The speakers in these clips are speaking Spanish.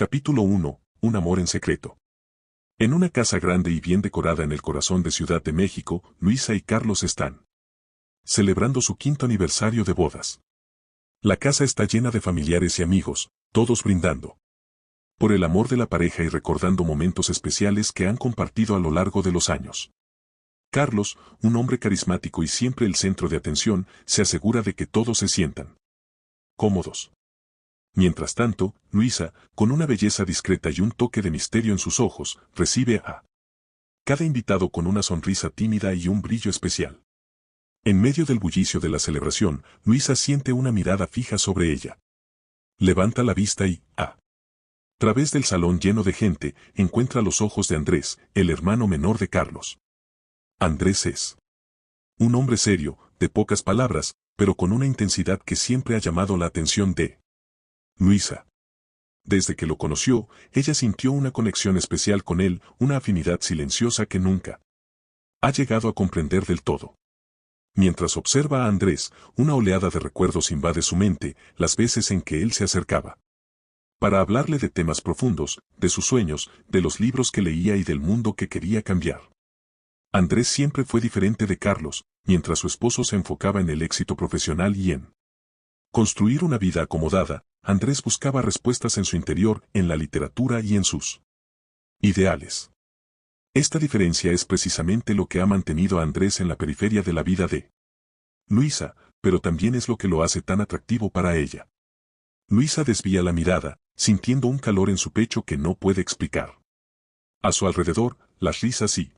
Capítulo 1. Un amor en secreto. En una casa grande y bien decorada en el corazón de Ciudad de México, Luisa y Carlos están celebrando su 5º aniversario de bodas. La casa está llena de familiares y amigos, todos brindando por el amor de la pareja y recordando momentos especiales que han compartido a lo largo de los años. Carlos, un hombre carismático y siempre el centro de atención, se asegura de que todos se sientan cómodos. Mientras tanto, Luisa, con una belleza discreta y un toque de misterio en sus ojos, recibe a cada invitado con una sonrisa tímida y un brillo especial. En medio del bullicio de la celebración, Luisa siente una mirada fija sobre ella. Levanta la vista y, a través del salón lleno de gente, encuentra los ojos de Andrés, el hermano menor de Carlos. Andrés es un hombre serio, de pocas palabras, pero con una intensidad que siempre ha llamado la atención de Luisa. Desde que lo conoció, ella sintió una conexión especial con él, una afinidad silenciosa que nunca ha llegado a comprender del todo. Mientras observa a Andrés, una oleada de recuerdos invade su mente, las veces en que él se acercaba para hablarle de temas profundos, de sus sueños, de los libros que leía y del mundo que quería cambiar. Andrés siempre fue diferente de Carlos, mientras su esposo se enfocaba en el éxito profesional y en construir una vida acomodada. Andrés buscaba respuestas en su interior, en la literatura y en sus ideales. Esta diferencia es precisamente lo que ha mantenido a Andrés en la periferia de la vida de Luisa, pero también es lo que lo hace tan atractivo para ella. Luisa desvía la mirada, sintiendo un calor en su pecho que no puede explicar. A su alrededor, las risas y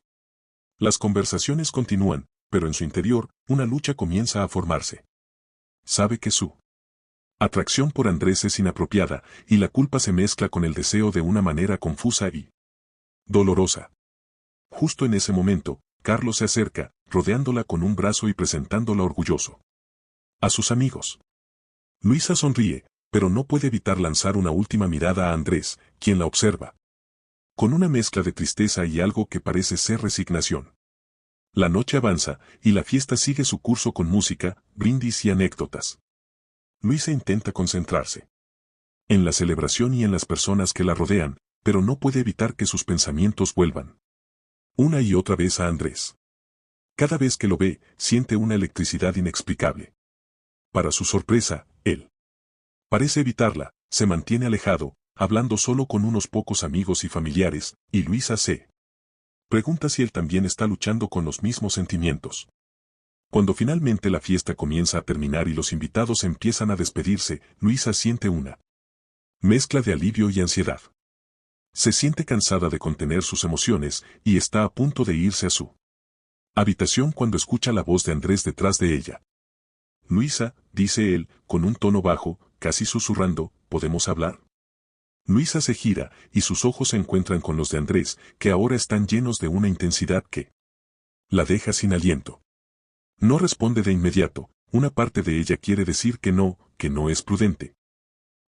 las conversaciones continúan, pero en su interior, una lucha comienza a formarse. Sabe que su atracción por Andrés es inapropiada, y la culpa se mezcla con el deseo de una manera confusa y dolorosa. Justo en ese momento, Carlos se acerca, rodeándola con un brazo y presentándola orgulloso a sus amigos. Luisa sonríe, pero no puede evitar lanzar una última mirada a Andrés, quien la observa con una mezcla de tristeza y algo que parece ser resignación. La noche avanza, y la fiesta sigue su curso con música, brindis y anécdotas. Luisa intenta concentrarse en la celebración y en las personas que la rodean, pero no puede evitar que sus pensamientos vuelvan una y otra vez a Andrés. Cada vez que lo ve, siente una electricidad inexplicable. Para su sorpresa, él parece evitarla, se mantiene alejado, hablando solo con unos pocos amigos y familiares, y Luisa se pregunta si él también está luchando con los mismos sentimientos. Cuando finalmente la fiesta comienza a terminar y los invitados empiezan a despedirse, Luisa siente una mezcla de alivio y ansiedad. Se siente cansada de contener sus emociones, y está a punto de irse a su habitación cuando escucha la voz de Andrés detrás de ella. Luisa, dice él, con un tono bajo, casi susurrando, ¿podemos hablar? Luisa se gira, y sus ojos se encuentran con los de Andrés, que ahora están llenos de una intensidad que la deja sin aliento. No responde de inmediato, una parte de ella quiere decir que no es prudente,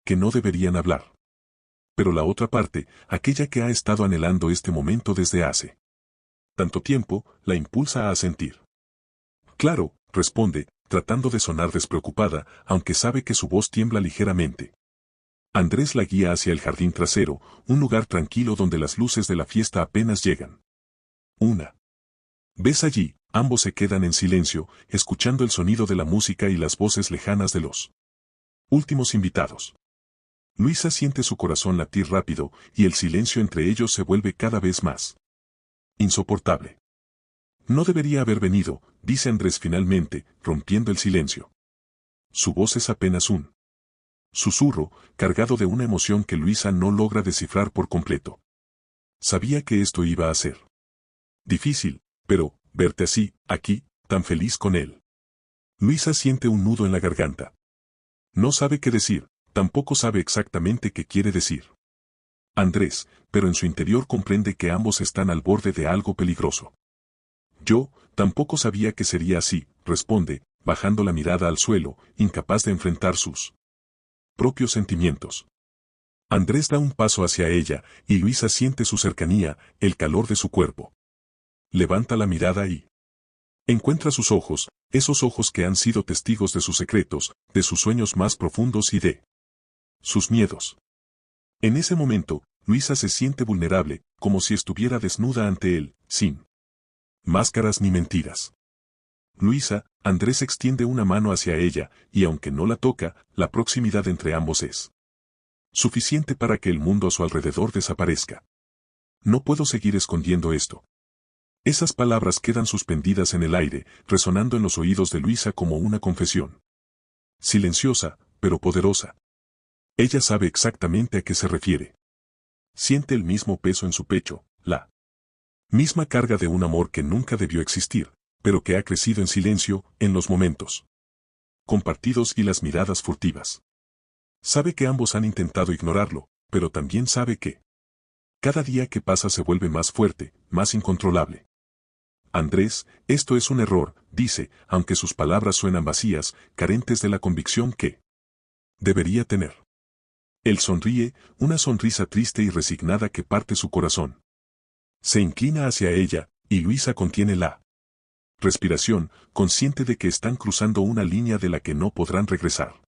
que no deberían hablar. Pero la otra parte, aquella que ha estado anhelando este momento desde hace tanto tiempo, la impulsa a asentir. Claro, responde, tratando de sonar despreocupada, aunque sabe que su voz tiembla ligeramente. Andrés la guía hacia el jardín trasero, un lugar tranquilo donde las luces de la fiesta apenas llegan. Una vez allí, ambos se quedan en silencio, escuchando el sonido de la música y las voces lejanas de los últimos invitados. Luisa siente su corazón latir rápido, y el silencio entre ellos se vuelve cada vez más insoportable. No debería haber venido, dice Andrés finalmente, rompiendo el silencio. Su voz es apenas un susurro, cargado de una emoción que Luisa no logra descifrar por completo. Sabía que esto iba a ser difícil, pero, verte así, aquí, tan feliz con él. Luisa siente un nudo en la garganta. No sabe qué decir, tampoco sabe exactamente qué quiere decir Andrés, pero en su interior comprende que ambos están al borde de algo peligroso. Yo, tampoco sabía que sería así, responde, bajando la mirada al suelo, incapaz de enfrentar sus propios sentimientos. Andrés da un paso hacia ella, y Luisa siente su cercanía, el calor de su cuerpo. Levanta la mirada y encuentra sus ojos, esos ojos que han sido testigos de sus secretos, de sus sueños más profundos y de sus miedos. En ese momento, Luisa se siente vulnerable, como si estuviera desnuda ante él, sin máscaras ni mentiras. Luisa, Andrés extiende una mano hacia ella, y aunque no la toca, la proximidad entre ambos es suficiente para que el mundo a su alrededor desaparezca. No puedo seguir escondiendo esto. Esas palabras quedan suspendidas en el aire, resonando en los oídos de Luisa como una confesión. Silenciosa, pero poderosa. Ella sabe exactamente a qué se refiere. Siente el mismo peso en su pecho, la misma carga de un amor que nunca debió existir, pero que ha crecido en silencio, en los momentos compartidos y las miradas furtivas. Sabe que ambos han intentado ignorarlo, pero también sabe que cada día que pasa se vuelve más fuerte, más incontrolable. Andrés, esto es un error, dice, aunque sus palabras suenan vacías, carentes de la convicción que debería tener. Él sonríe, una sonrisa triste y resignada que parte su corazón. Se inclina hacia ella, y Luisa contiene la respiración, consciente de que están cruzando una línea de la que no podrán regresar.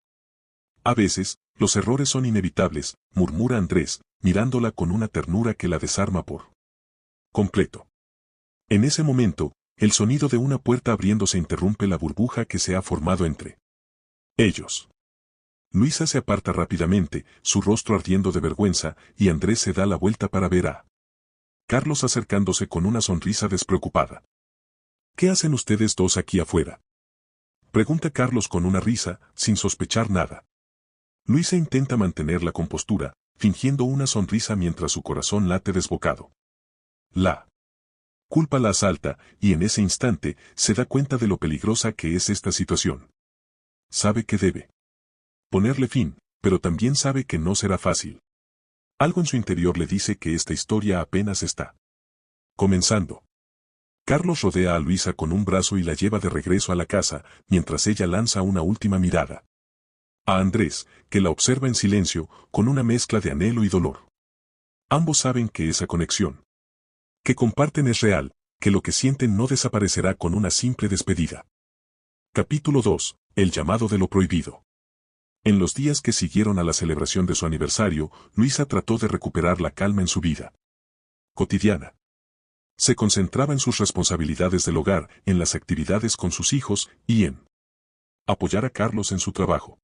A veces, los errores son inevitables, murmura Andrés, mirándola con una ternura que la desarma por completo. En ese momento, el sonido de una puerta abriéndose interrumpe la burbuja que se ha formado entre ellos. Luisa se aparta rápidamente, su rostro ardiendo de vergüenza, y Andrés se da la vuelta para ver a Carlos acercándose con una sonrisa despreocupada. ¿Qué hacen ustedes dos aquí afuera?, pregunta Carlos con una risa, sin sospechar nada. Luisa intenta mantener la compostura, fingiendo una sonrisa mientras su corazón late desbocado. La culpa la asalta, y en ese instante, se da cuenta de lo peligrosa que es esta situación. Sabe que debe ponerle fin, pero también sabe que no será fácil. Algo en su interior le dice que esta historia apenas está comenzando. Carlos rodea a Luisa con un brazo y la lleva de regreso a la casa, mientras ella lanza una última mirada a Andrés, que la observa en silencio, con una mezcla de anhelo y dolor. Ambos saben que esa conexión que comparten es real, que lo que sienten no desaparecerá con una simple despedida. Capítulo 2. El llamado de lo prohibido. En los días que siguieron a la celebración de su aniversario, Luisa trató de recuperar la calma en su vida cotidiana. Se concentraba en sus responsabilidades del hogar, en las actividades con sus hijos, y en apoyar a Carlos en su trabajo.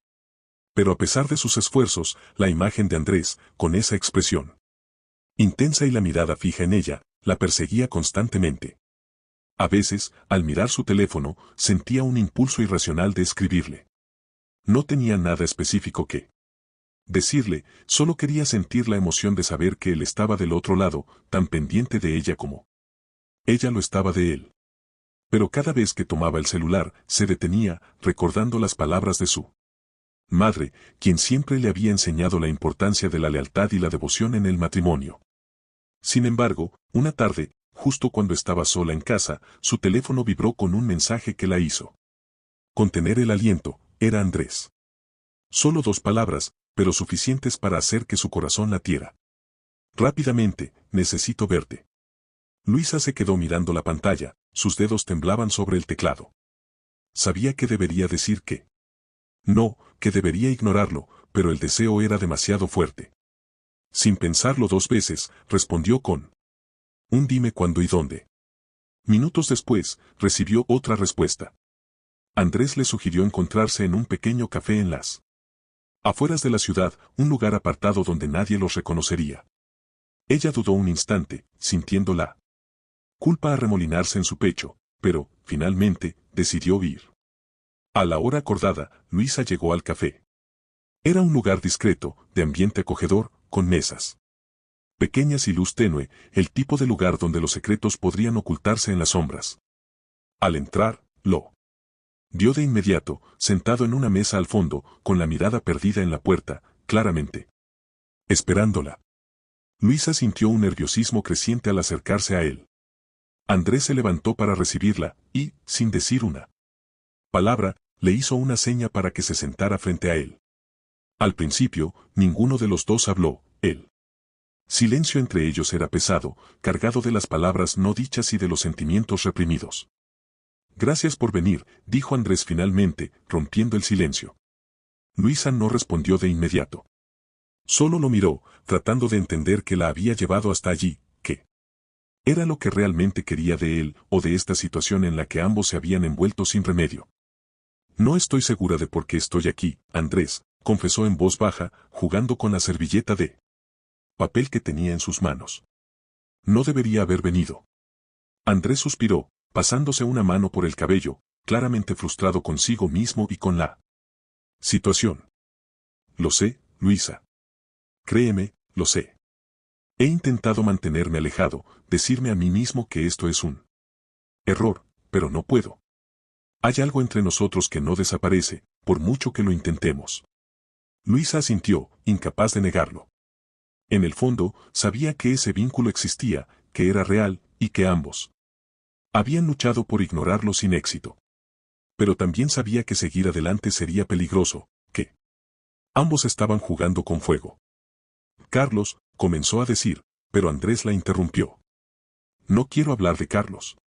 Pero a pesar de sus esfuerzos, la imagen de Andrés, con esa expresión intensa y la mirada fija en ella, la perseguía constantemente. A veces, al mirar su teléfono, sentía un impulso irracional de escribirle. No tenía nada específico que decirle, solo quería sentir la emoción de saber que él estaba del otro lado, tan pendiente de ella como ella lo estaba de él. Pero cada vez que tomaba el celular, se detenía, recordando las palabras de su madre, quien siempre le había enseñado la importancia de la lealtad y la devoción en el matrimonio. Sin embargo, una tarde, justo cuando estaba sola en casa, su teléfono vibró con un mensaje que la hizo contener el aliento. Era Andrés. Solo 2 palabras, pero suficientes para hacer que su corazón latiera. Rápidamente, necesito verte. Luisa se quedó mirando la pantalla, sus dedos temblaban sobre el teclado. Sabía que debería decir que no, que debería ignorarlo, pero el deseo era demasiado fuerte. Sin pensarlo 2 veces, respondió con un dime cuándo y dónde. Minutos después, recibió otra respuesta. Andrés le sugirió encontrarse en un pequeño café en las afueras de la ciudad, un lugar apartado donde nadie los reconocería. Ella dudó un instante, sintiendo la culpa arremolinarse en su pecho, pero, finalmente, decidió ir. A la hora acordada, Luisa llegó al café. Era un lugar discreto, de ambiente acogedor, con mesas pequeñas y luz tenue, el tipo de lugar donde los secretos podrían ocultarse en las sombras. Al entrar, lo vio de inmediato, sentado en una mesa al fondo, con la mirada perdida en la puerta, claramente esperándola. Luisa sintió un nerviosismo creciente al acercarse a él. Andrés se levantó para recibirla, y, sin decir una palabra, le hizo una seña para que se sentara frente a él. Al principio, ninguno de los dos habló, el silencio entre ellos era pesado, cargado de las palabras no dichas y de los sentimientos reprimidos. Gracias por venir, dijo Andrés finalmente, rompiendo el silencio. Luisa no respondió de inmediato. Solo lo miró, tratando de entender qué la había llevado hasta allí, qué era lo que realmente quería de él o de esta situación en la que ambos se habían envuelto sin remedio. No estoy segura de por qué estoy aquí, Andrés, confesó en voz baja, jugando con la servilleta de papel que tenía en sus manos. No debería haber venido. Andrés suspiró, pasándose una mano por el cabello, claramente frustrado consigo mismo y con la situación. Lo sé, Luisa. Créeme, lo sé. He intentado mantenerme alejado, decirme a mí mismo que esto es un error, pero no puedo. Hay algo entre nosotros que no desaparece, por mucho que lo intentemos. Luisa asintió, incapaz de negarlo. En el fondo, sabía que ese vínculo existía, que era real, y que ambos habían luchado por ignorarlo sin éxito. Pero también sabía que seguir adelante sería peligroso, que ambos estaban jugando con fuego. Carlos, comenzó a decir, pero Andrés la interrumpió. No quiero hablar de Carlos.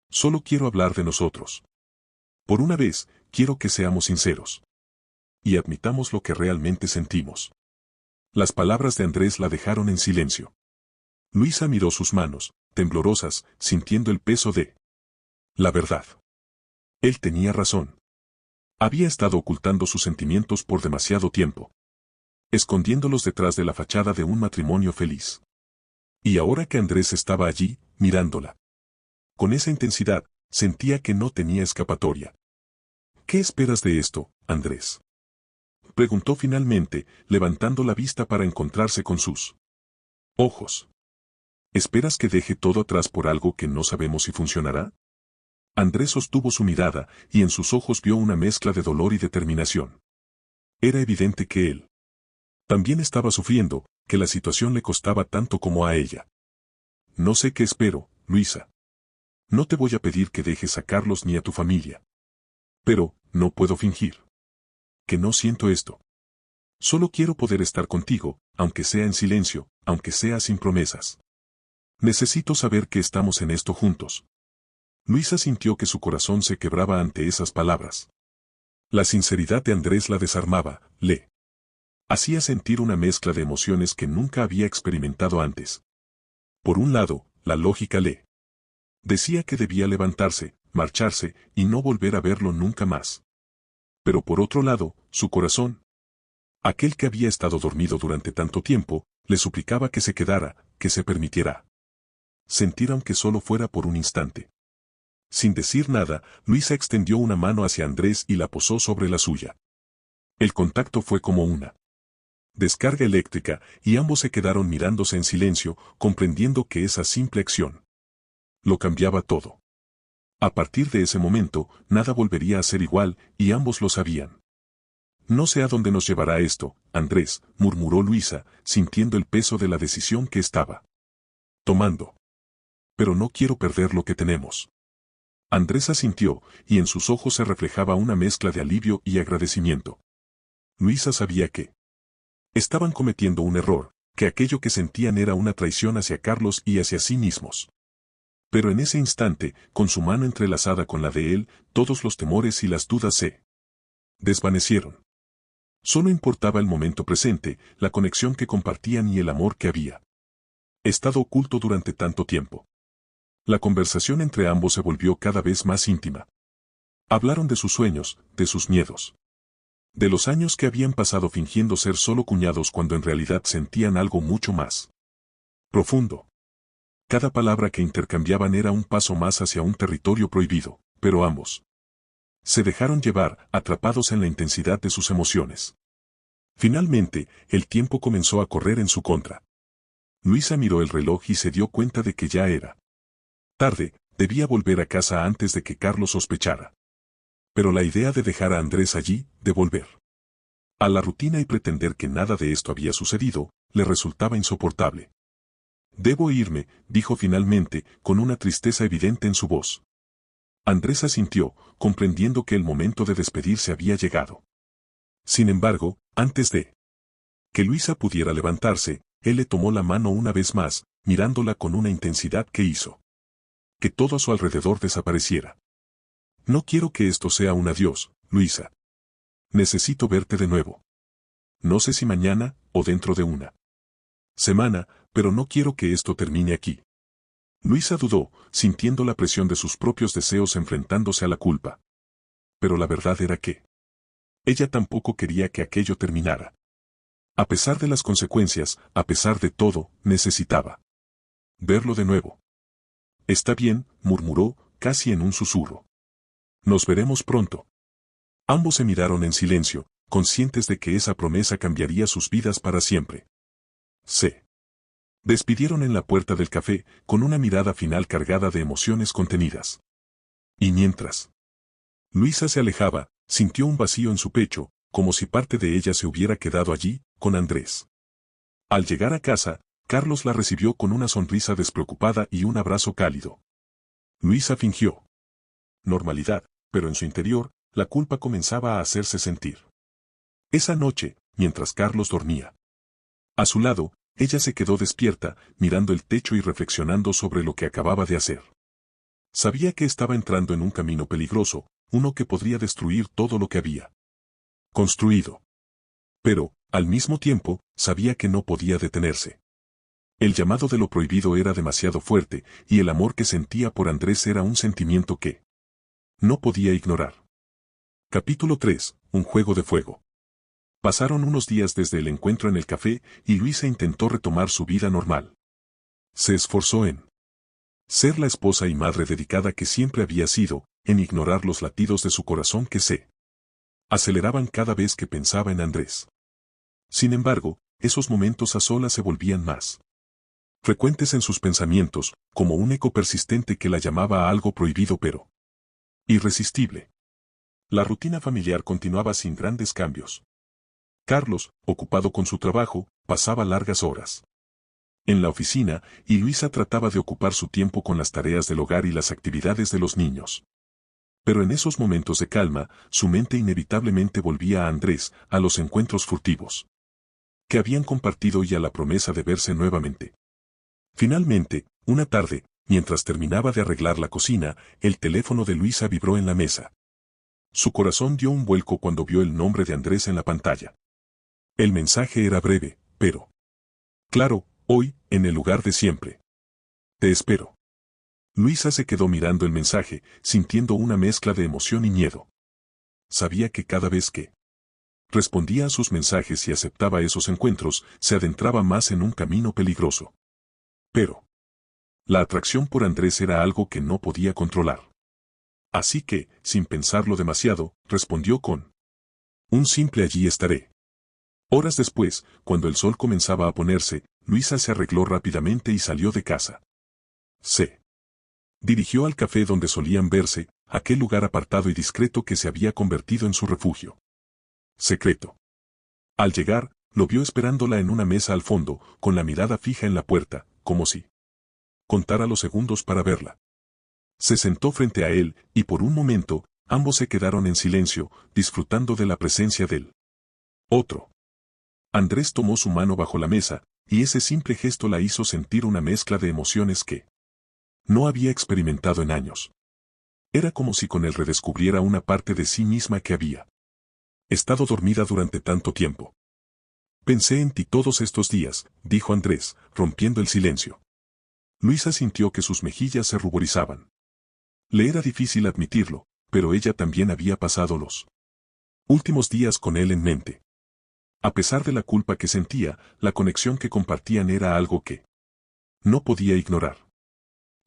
Solo quiero hablar de nosotros. Por una vez, quiero que seamos sinceros. Y admitamos lo que realmente sentimos. Las palabras de Andrés la dejaron en silencio. Luisa miró sus manos, temblorosas, sintiendo el peso de la verdad. Él tenía razón. Había estado ocultando sus sentimientos por demasiado tiempo, escondiéndolos detrás de la fachada de un matrimonio feliz. Y ahora que Andrés estaba allí, mirándola con esa intensidad, sentía que no tenía escapatoria. ¿Qué esperas de esto, Andrés?, preguntó finalmente, levantando la vista para encontrarse con sus ojos. ¿Esperas que deje todo atrás por algo que no sabemos si funcionará? Andrés sostuvo su mirada, y en sus ojos vio una mezcla de dolor y determinación. Era evidente que él también estaba sufriendo, que la situación le costaba tanto como a ella. No sé qué espero, Luisa. No te voy a pedir que dejes a Carlos ni a tu familia. Pero, no puedo fingir que no siento esto. Solo quiero poder estar contigo, aunque sea en silencio, aunque sea sin promesas. Necesito saber que estamos en esto juntos. Luisa sintió que su corazón se quebraba ante esas palabras. La sinceridad de Andrés la desarmaba, le hacía sentir una mezcla de emociones que nunca había experimentado antes. Por un lado, la lógica le decía que debía levantarse, marcharse, y no volver a verlo nunca más. Pero por otro lado, su corazón, aquel que había estado dormido durante tanto tiempo, le suplicaba que se quedara, que se permitiera sentir aunque solo fuera por un instante. Sin decir nada, Luisa extendió una mano hacia Andrés y la posó sobre la suya. El contacto fue como una descarga eléctrica, y ambos se quedaron mirándose en silencio, comprendiendo que esa simple acción lo cambiaba todo. A partir de ese momento, nada volvería a ser igual, y ambos lo sabían. No sé a dónde nos llevará esto, Andrés, murmuró Luisa, sintiendo el peso de la decisión que estaba tomando. Pero no quiero perder lo que tenemos. Andrés asintió, y en sus ojos se reflejaba una mezcla de alivio y agradecimiento. Luisa sabía que estaban cometiendo un error, que aquello que sentían era una traición hacia Carlos y hacia sí mismos. Pero en ese instante, con su mano entrelazada con la de él, todos los temores y las dudas se desvanecieron. Solo importaba el momento presente, la conexión que compartían y el amor que había estado oculto durante tanto tiempo. La conversación entre ambos se volvió cada vez más íntima. Hablaron de sus sueños, de sus miedos, de los años que habían pasado fingiendo ser solo cuñados cuando en realidad sentían algo mucho más profundo. Cada palabra que intercambiaban era un paso más hacia un territorio prohibido, pero ambos se dejaron llevar, atrapados en la intensidad de sus emociones. Finalmente, el tiempo comenzó a correr en su contra. Luisa miró el reloj y se dio cuenta de que ya era tarde, debía volver a casa antes de que Carlos sospechara. Pero la idea de dejar a Andrés allí, de volver a la rutina y pretender que nada de esto había sucedido, le resultaba insoportable. Debo irme, dijo finalmente, con una tristeza evidente en su voz. Andrés asintió, comprendiendo que el momento de despedirse había llegado. Sin embargo, antes de que Luisa pudiera levantarse, él le tomó la mano una vez más, mirándola con una intensidad que hizo que todo a su alrededor desapareciera. No quiero que esto sea un adiós, Luisa. Necesito verte de nuevo. No sé si mañana o dentro de una semana, pero no quiero que esto termine aquí. Luisa dudó, sintiendo la presión de sus propios deseos enfrentándose a la culpa. Pero la verdad era que ella tampoco quería que aquello terminara. A pesar de las consecuencias, a pesar de todo, necesitaba verlo de nuevo. Está bien, murmuró, casi en un susurro. Nos veremos pronto. Ambos se miraron en silencio, conscientes de que esa promesa cambiaría sus vidas para siempre. Se despidieron en la puerta del café, con una mirada final cargada de emociones contenidas. Y mientras Luisa se alejaba, sintió un vacío en su pecho, como si parte de ella se hubiera quedado allí, con Andrés. Al llegar a casa, Carlos la recibió con una sonrisa despreocupada y un abrazo cálido. Luisa fingió normalidad, pero en su interior, la culpa comenzaba a hacerse sentir. Esa noche, mientras Carlos dormía a su lado, ella se quedó despierta, mirando el techo y reflexionando sobre lo que acababa de hacer. Sabía que estaba entrando en un camino peligroso, uno que podría destruir todo lo que había construido. Pero, al mismo tiempo, sabía que no podía detenerse. El llamado de lo prohibido era demasiado fuerte, y el amor que sentía por Andrés era un sentimiento que no podía ignorar. Capítulo 3. Un juego de fuego. Pasaron unos días desde el encuentro en el café, y Luisa intentó retomar su vida normal. Se esforzó en ser la esposa y madre dedicada que siempre había sido, en ignorar los latidos de su corazón que se aceleraban cada vez que pensaba en Andrés. Sin embargo, esos momentos a solas se volvían más frecuentes en sus pensamientos, como un eco persistente que la llamaba a algo prohibido pero irresistible. La rutina familiar continuaba sin grandes cambios. Carlos, ocupado con su trabajo, pasaba largas horas en la oficina, y Luisa trataba de ocupar su tiempo con las tareas del hogar y las actividades de los niños. Pero en esos momentos de calma, su mente inevitablemente volvía a Andrés, a los encuentros furtivos que habían compartido y a la promesa de verse nuevamente. Finalmente, una tarde, mientras terminaba de arreglar la cocina, el teléfono de Luisa vibró en la mesa. Su corazón dio un vuelco cuando vio el nombre de Andrés en la pantalla. El mensaje era breve, pero claro, hoy, en el lugar de siempre. Te espero. Luisa se quedó mirando el mensaje, sintiendo una mezcla de emoción y miedo. Sabía que cada vez que respondía a sus mensajes y aceptaba esos encuentros, se adentraba más en un camino peligroso. Pero la atracción por Andrés era algo que no podía controlar. Así que, sin pensarlo demasiado, respondió con un simple allí estaré. Horas después, cuando el sol comenzaba a ponerse, Luisa se arregló rápidamente y salió de casa. Se dirigió al café donde solían verse, aquel lugar apartado y discreto que se había convertido en su refugio secreto. Al llegar, lo vio esperándola en una mesa al fondo, con la mirada fija en la puerta, como si contara los segundos para verla. Se sentó frente a él, y por un momento, ambos se quedaron en silencio, disfrutando de la presencia del otro. Andrés tomó su mano bajo la mesa, y ese simple gesto la hizo sentir una mezcla de emociones que no había experimentado en años. Era como si con él redescubriera una parte de sí misma que había estado dormida durante tanto tiempo. Pensé en ti todos estos días, dijo Andrés, rompiendo el silencio. Luisa sintió que sus mejillas se ruborizaban. Le era difícil admitirlo, pero ella también había pasado los últimos días con él en mente. A pesar de la culpa que sentía, la conexión que compartían era algo que no podía ignorar.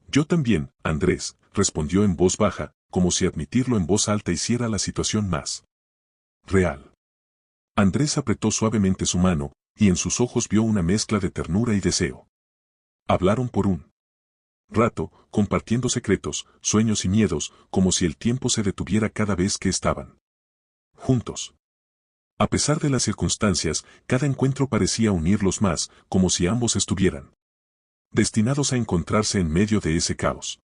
Yo también, Andrés, respondió en voz baja, como si admitirlo en voz alta hiciera la situación más real. Andrés apretó suavemente su mano, y en sus ojos vio una mezcla de ternura y deseo. Hablaron por un rato, compartiendo secretos, sueños y miedos, como si el tiempo se detuviera cada vez que estaban juntos. A pesar de las circunstancias, cada encuentro parecía unirlos más, como si ambos estuvieran destinados a encontrarse en medio de ese caos.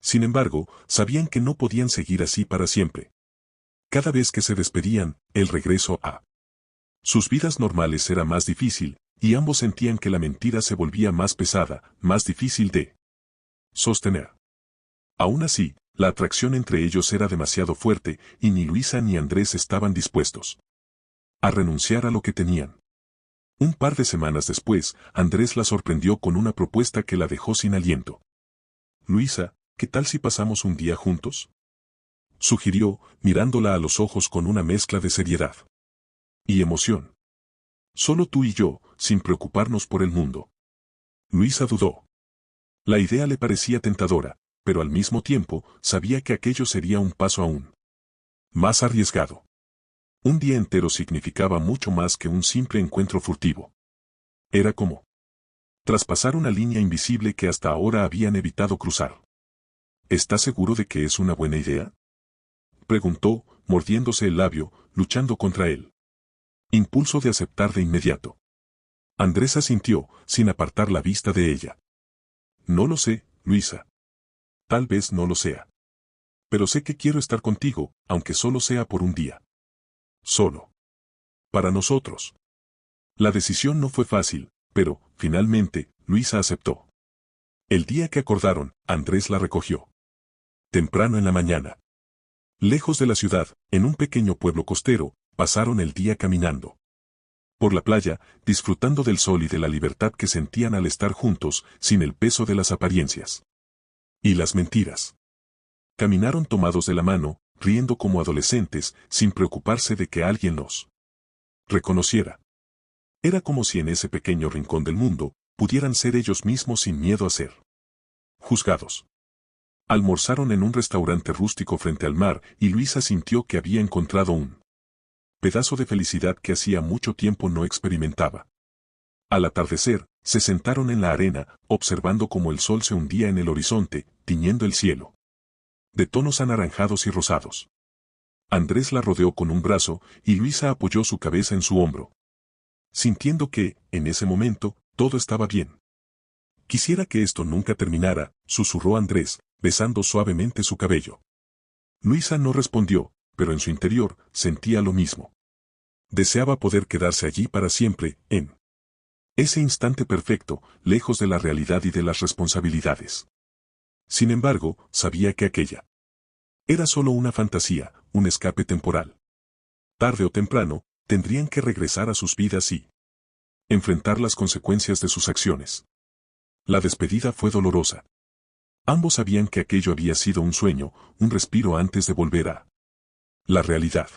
Sin embargo, sabían que no podían seguir así para siempre. Cada vez que se despedían, el regreso a sus vidas normales era más difícil, y ambos sentían que la mentira se volvía más pesada, más difícil de sostener. Aún así, la atracción entre ellos era demasiado fuerte, y ni Luisa ni Andrés estaban dispuestos a renunciar a lo que tenían. Un par de semanas después, Andrés la sorprendió con una propuesta que la dejó sin aliento. Luisa, ¿qué tal si pasamos un día juntos? Sugirió, mirándola a los ojos con una mezcla de seriedad y emoción. Solo tú y yo, sin preocuparnos por el mundo. Luisa dudó. La idea le parecía tentadora, pero al mismo tiempo sabía que aquello sería un paso aún más arriesgado. Un día entero significaba mucho más que un simple encuentro furtivo. Era como traspasar una línea invisible que hasta ahora habían evitado cruzar. ¿Estás seguro de que es una buena idea?, preguntó, mordiéndose el labio, luchando contra él impulso de aceptar de inmediato. Andrés asintió, sin apartar la vista de ella. No lo sé, Luisa. Tal vez no lo sea. Pero sé que quiero estar contigo, aunque solo sea por un día. Solo. Para nosotros. La decisión no fue fácil, pero, finalmente, Luisa aceptó. El día que acordaron, Andrés la recogió. Temprano en la mañana. Lejos de la ciudad, en un pequeño pueblo costero, pasaron el día caminando por la playa, disfrutando del sol y de la libertad que sentían al estar juntos, sin el peso de las apariencias y las mentiras. Caminaron tomados de la mano, riendo como adolescentes, sin preocuparse de que alguien los reconociera. Era como si en ese pequeño rincón del mundo, pudieran ser ellos mismos sin miedo a ser juzgados. Almorzaron en un restaurante rústico frente al mar y Luisa sintió que había encontrado un pedazo de felicidad que hacía mucho tiempo no experimentaba. Al atardecer, se sentaron en la arena, observando cómo el sol se hundía en el horizonte, tiñendo el cielo de tonos anaranjados y rosados. Andrés la rodeó con un brazo y Luisa apoyó su cabeza en su hombro, sintiendo que, en ese momento, todo estaba bien. Quisiera que esto nunca terminara, susurró Andrés, besando suavemente su cabello. Luisa no respondió, pero en su interior sentía lo mismo. Deseaba poder quedarse allí para siempre, en ese instante perfecto, lejos de la realidad y de las responsabilidades. Sin embargo, sabía que aquella era solo una fantasía, un escape temporal. Tarde o temprano, tendrían que regresar a sus vidas y enfrentar las consecuencias de sus acciones. La despedida fue dolorosa. Ambos sabían que aquello había sido un sueño, un respiro antes de volver a la realidad.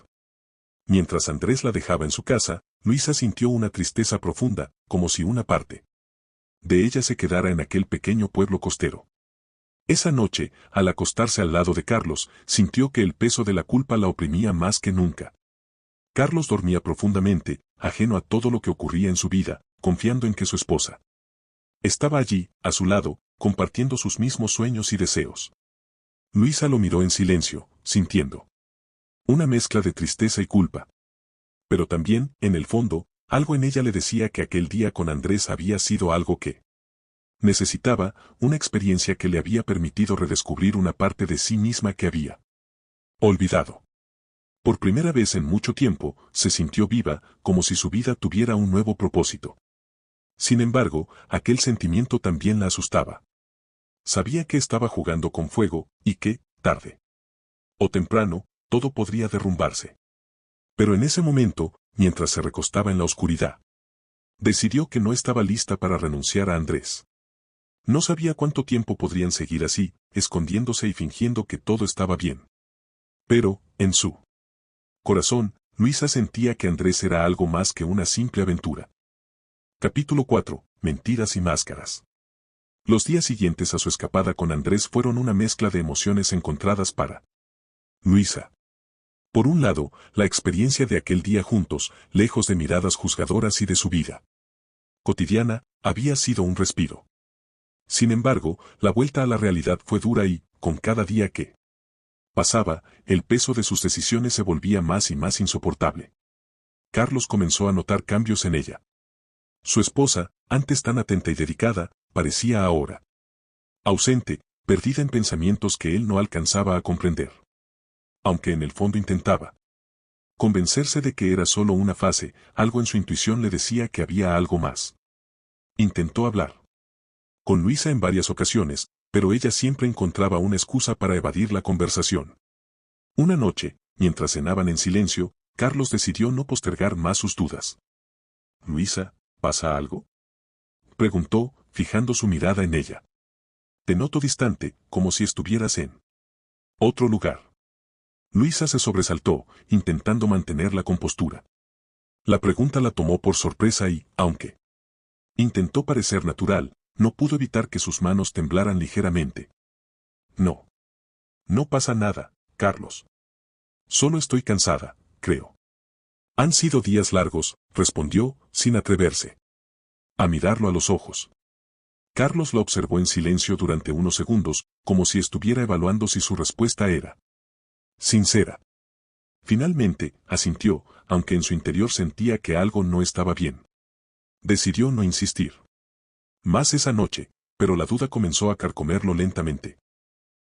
Mientras Andrés la dejaba en su casa, Luisa sintió una tristeza profunda, como si una parte de ella se quedara en aquel pequeño pueblo costero. Esa noche, al acostarse al lado de Carlos, sintió que el peso de la culpa la oprimía más que nunca. Carlos dormía profundamente, ajeno a todo lo que ocurría en su vida, confiando en que su esposa estaba allí, a su lado, compartiendo sus mismos sueños y deseos. Luisa lo miró en silencio, sintiendo una mezcla de tristeza y culpa. Pero también, en el fondo, algo en ella le decía que aquel día con Andrés había sido algo que necesitaba, una experiencia que le había permitido redescubrir una parte de sí misma que había olvidado. Por primera vez en mucho tiempo, se sintió viva, como si su vida tuviera un nuevo propósito. Sin embargo, aquel sentimiento también la asustaba. Sabía que estaba jugando con fuego, y que, tarde o temprano, todo podría derrumbarse. Pero en ese momento, mientras se recostaba en la oscuridad, decidió que no estaba lista para renunciar a Andrés. No sabía cuánto tiempo podrían seguir así, escondiéndose y fingiendo que todo estaba bien. Pero, en su corazón, Luisa sentía que Andrés era algo más que una simple aventura. Capítulo 4. Mentiras y máscaras. Los días siguientes a su escapada con Andrés fueron una mezcla de emociones encontradas para Luisa. Por un lado, la experiencia de aquel día juntos, lejos de miradas juzgadoras y de su vida cotidiana, había sido un respiro. Sin embargo, la vuelta a la realidad fue dura y, con cada día que pasaba, el peso de sus decisiones se volvía más y más insoportable. Carlos comenzó a notar cambios en ella. Su esposa, antes tan atenta y dedicada, parecía ahora ausente, perdida en pensamientos que él no alcanzaba a comprender. Aunque en el fondo intentaba convencerse de que era solo una fase, algo en su intuición le decía que había algo más. Intentó hablar con Luisa en varias ocasiones, pero ella siempre encontraba una excusa para evadir la conversación. Una noche, mientras cenaban en silencio, Carlos decidió no postergar más sus dudas. Luisa, ¿pasa algo? Preguntó, fijando su mirada en ella. Te noto distante, como si estuvieras en otro lugar. Luisa se sobresaltó, intentando mantener la compostura. La pregunta la tomó por sorpresa y, aunque intentó parecer natural, no pudo evitar que sus manos temblaran ligeramente. No. No pasa nada, Carlos. Solo estoy cansada, creo. Han sido días largos, respondió, sin atreverse a mirarlo a los ojos. Carlos lo observó en silencio durante unos segundos, como si estuviera evaluando si su respuesta era sincera. Finalmente, asintió, aunque en su interior sentía que algo no estaba bien. Decidió no insistir más esa noche, pero la duda comenzó a carcomerlo lentamente.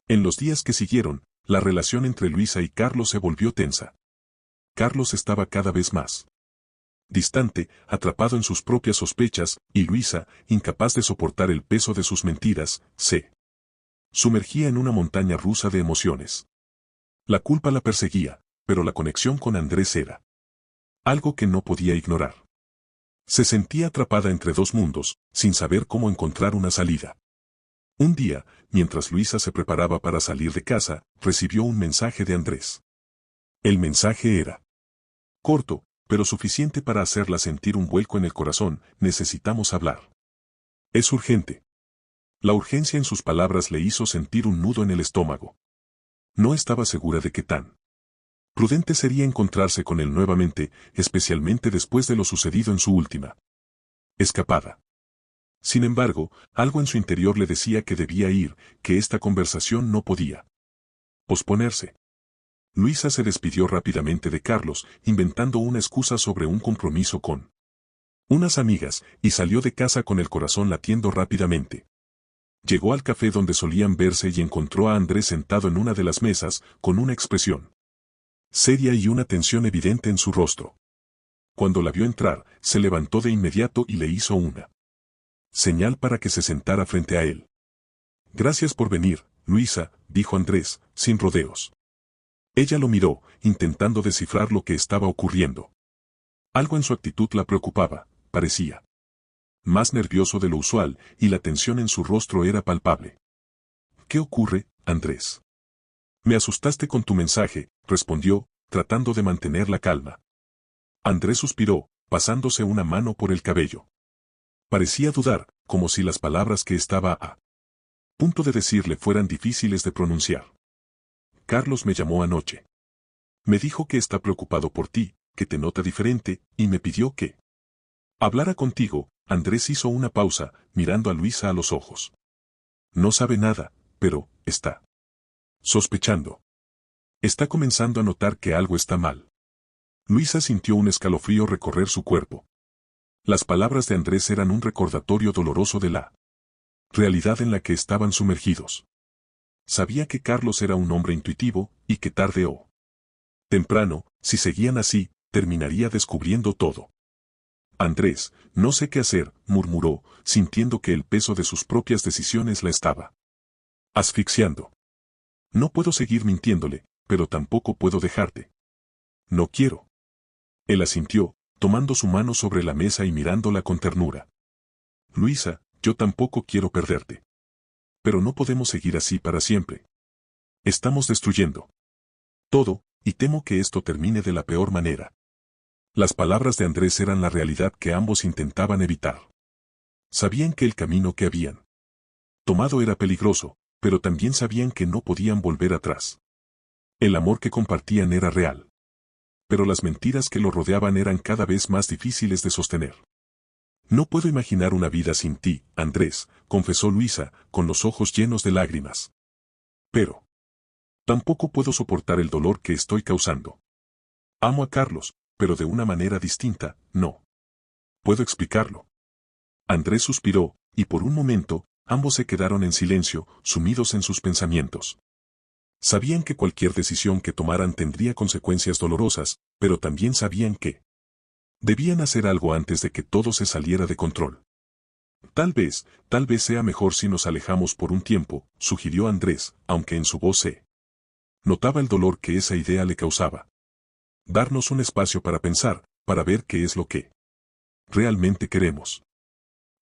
En los días que siguieron, la relación entre Luisa y Carlos se volvió tensa. Carlos estaba cada vez más distante, atrapado en sus propias sospechas, y Luisa, incapaz de soportar el peso de sus mentiras, se sumergía en una montaña rusa de emociones. La culpa la perseguía, pero la conexión con Andrés era algo que no podía ignorar. Se sentía atrapada entre dos mundos, sin saber cómo encontrar una salida. Un día, mientras Luisa se preparaba para salir de casa, recibió un mensaje de Andrés. El mensaje era corto, pero suficiente para hacerla sentir un vuelco en el corazón: necesitamos hablar. Es urgente. La urgencia en sus palabras le hizo sentir un nudo en el estómago. No estaba segura de qué tan prudente sería encontrarse con él nuevamente, especialmente después de lo sucedido en su última escapada. Sin embargo, algo en su interior le decía que debía ir, que esta conversación no podía posponerse. Luisa se despidió rápidamente de Carlos, inventando una excusa sobre un compromiso con unas amigas, y salió de casa con el corazón latiendo rápidamente. Llegó al café donde solían verse y encontró a Andrés sentado en una de las mesas, con una expresión seria y una tensión evidente en su rostro. Cuando la vio entrar, se levantó de inmediato y le hizo una señal para que se sentara frente a él. Gracias por venir, Luisa, dijo Andrés, sin rodeos. Ella lo miró, intentando descifrar lo que estaba ocurriendo. Algo en su actitud la preocupaba, parecía más nervioso de lo usual, y la tensión en su rostro era palpable. ¿Qué ocurre, Andrés? Me asustaste con tu mensaje, respondió, tratando de mantener la calma. Andrés suspiró, pasándose una mano por el cabello. Parecía dudar, como si las palabras que estaba a punto de decirle fueran difíciles de pronunciar. Carlos me llamó anoche. Me dijo que está preocupado por ti, que te nota diferente, y me pidió que hablara contigo. Andrés hizo una pausa, mirando a Luisa a los ojos. No sabe nada, pero está sospechando. Está comenzando a notar que algo está mal. Luisa sintió un escalofrío recorrer su cuerpo. Las palabras de Andrés eran un recordatorio doloroso de la realidad en la que estaban sumergidos. Sabía que Carlos era un hombre intuitivo, y que tarde o temprano, si seguían así, terminaría descubriendo todo. Andrés, no sé qué hacer, murmuró, sintiendo que el peso de sus propias decisiones la estaba asfixiando. No puedo seguir mintiéndole, pero tampoco puedo dejarte. No quiero. Él asintió, tomando su mano sobre la mesa y mirándola con ternura. Luisa, yo tampoco quiero perderte. Pero no podemos seguir así para siempre. Estamos destruyendo todo, y temo que esto termine de la peor manera. Las palabras de Andrés eran la realidad que ambos intentaban evitar. Sabían que el camino que habían tomado era peligroso, pero también sabían que no podían volver atrás. El amor que compartían era real. Pero las mentiras que lo rodeaban eran cada vez más difíciles de sostener. No puedo imaginar una vida sin ti, Andrés, confesó Luisa, con los ojos llenos de lágrimas. Pero tampoco puedo soportar el dolor que estoy causando. Amo a Carlos, pero de una manera distinta, no puedo explicarlo. Andrés suspiró, y por un momento, ambos se quedaron en silencio, sumidos en sus pensamientos. Sabían que cualquier decisión que tomaran tendría consecuencias dolorosas, pero también sabían que debían hacer algo antes de que todo se saliera de control. Tal vez sea mejor si nos alejamos por un tiempo, sugirió Andrés, aunque en su voz se notaba el dolor que esa idea le causaba. Darnos un espacio para pensar, para ver qué es lo que realmente queremos.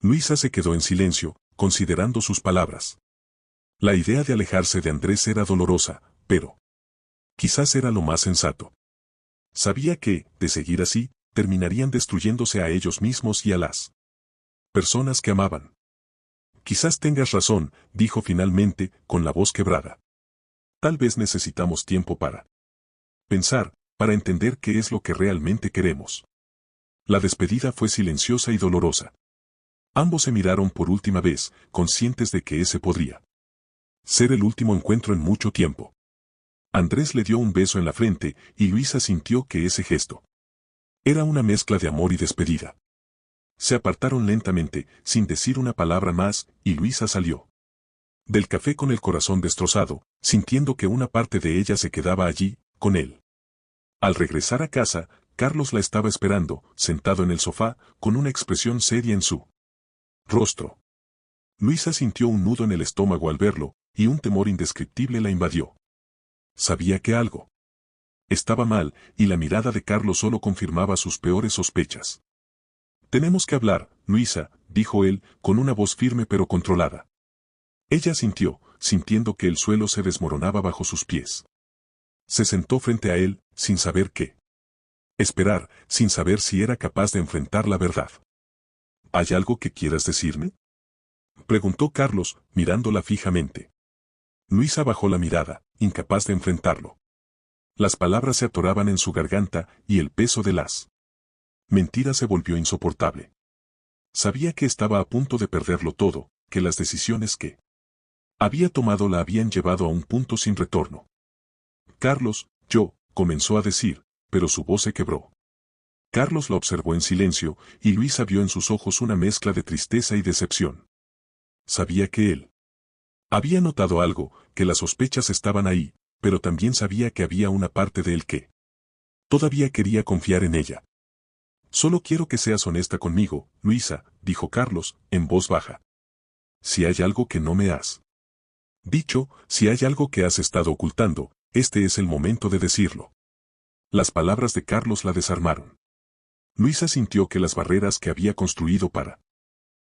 Luisa se quedó en silencio, considerando sus palabras. La idea de alejarse de Andrés era dolorosa, pero quizás era lo más sensato. Sabía que, de seguir así, terminarían destruyéndose a ellos mismos y a las personas que amaban. Quizás tengas razón, dijo finalmente, con la voz quebrada. Tal vez necesitamos tiempo para pensar, para entender qué es lo que realmente queremos. La despedida fue silenciosa y dolorosa. Ambos se miraron por última vez, conscientes de que ese podría ser el último encuentro en mucho tiempo. Andrés le dio un beso en la frente, y Luisa sintió que ese gesto era una mezcla de amor y despedida. Se apartaron lentamente, sin decir una palabra más, y Luisa salió del café con el corazón destrozado, sintiendo que una parte de ella se quedaba allí, con él. Al regresar a casa, Carlos la estaba esperando, sentado en el sofá, con una expresión seria en su rostro. Luisa sintió un nudo en el estómago al verlo, y un temor indescriptible la invadió. Sabía que algo estaba mal, y la mirada de Carlos solo confirmaba sus peores sospechas. Tenemos que hablar, Luisa, dijo él, con una voz firme pero controlada. Ella sintió, sintiendo que el suelo se desmoronaba bajo sus pies. Se sentó frente a él, sin saber qué esperar, sin saber si era capaz de enfrentar la verdad. ¿Hay algo que quieras decirme?, preguntó Carlos, mirándola fijamente. Luisa bajó la mirada, incapaz de enfrentarlo. Las palabras se atoraban en su garganta, y el peso de las mentiras se volvió insoportable. Sabía que estaba a punto de perderlo todo, que las decisiones que había tomado la habían llevado a un punto sin retorno. Carlos, comenzó a decir, pero su voz se quebró. Carlos la observó en silencio, y Luisa vio en sus ojos una mezcla de tristeza y decepción. Sabía que él había notado algo, que las sospechas estaban ahí, pero también sabía que había una parte de él que todavía quería confiar en ella. Solo quiero que seas honesta conmigo, Luisa, dijo Carlos, en voz baja. Si hay algo que no me has dicho, si hay algo que has estado ocultando, este es el momento de decirlo. Las palabras de Carlos la desarmaron. Luisa sintió que las barreras que había construido para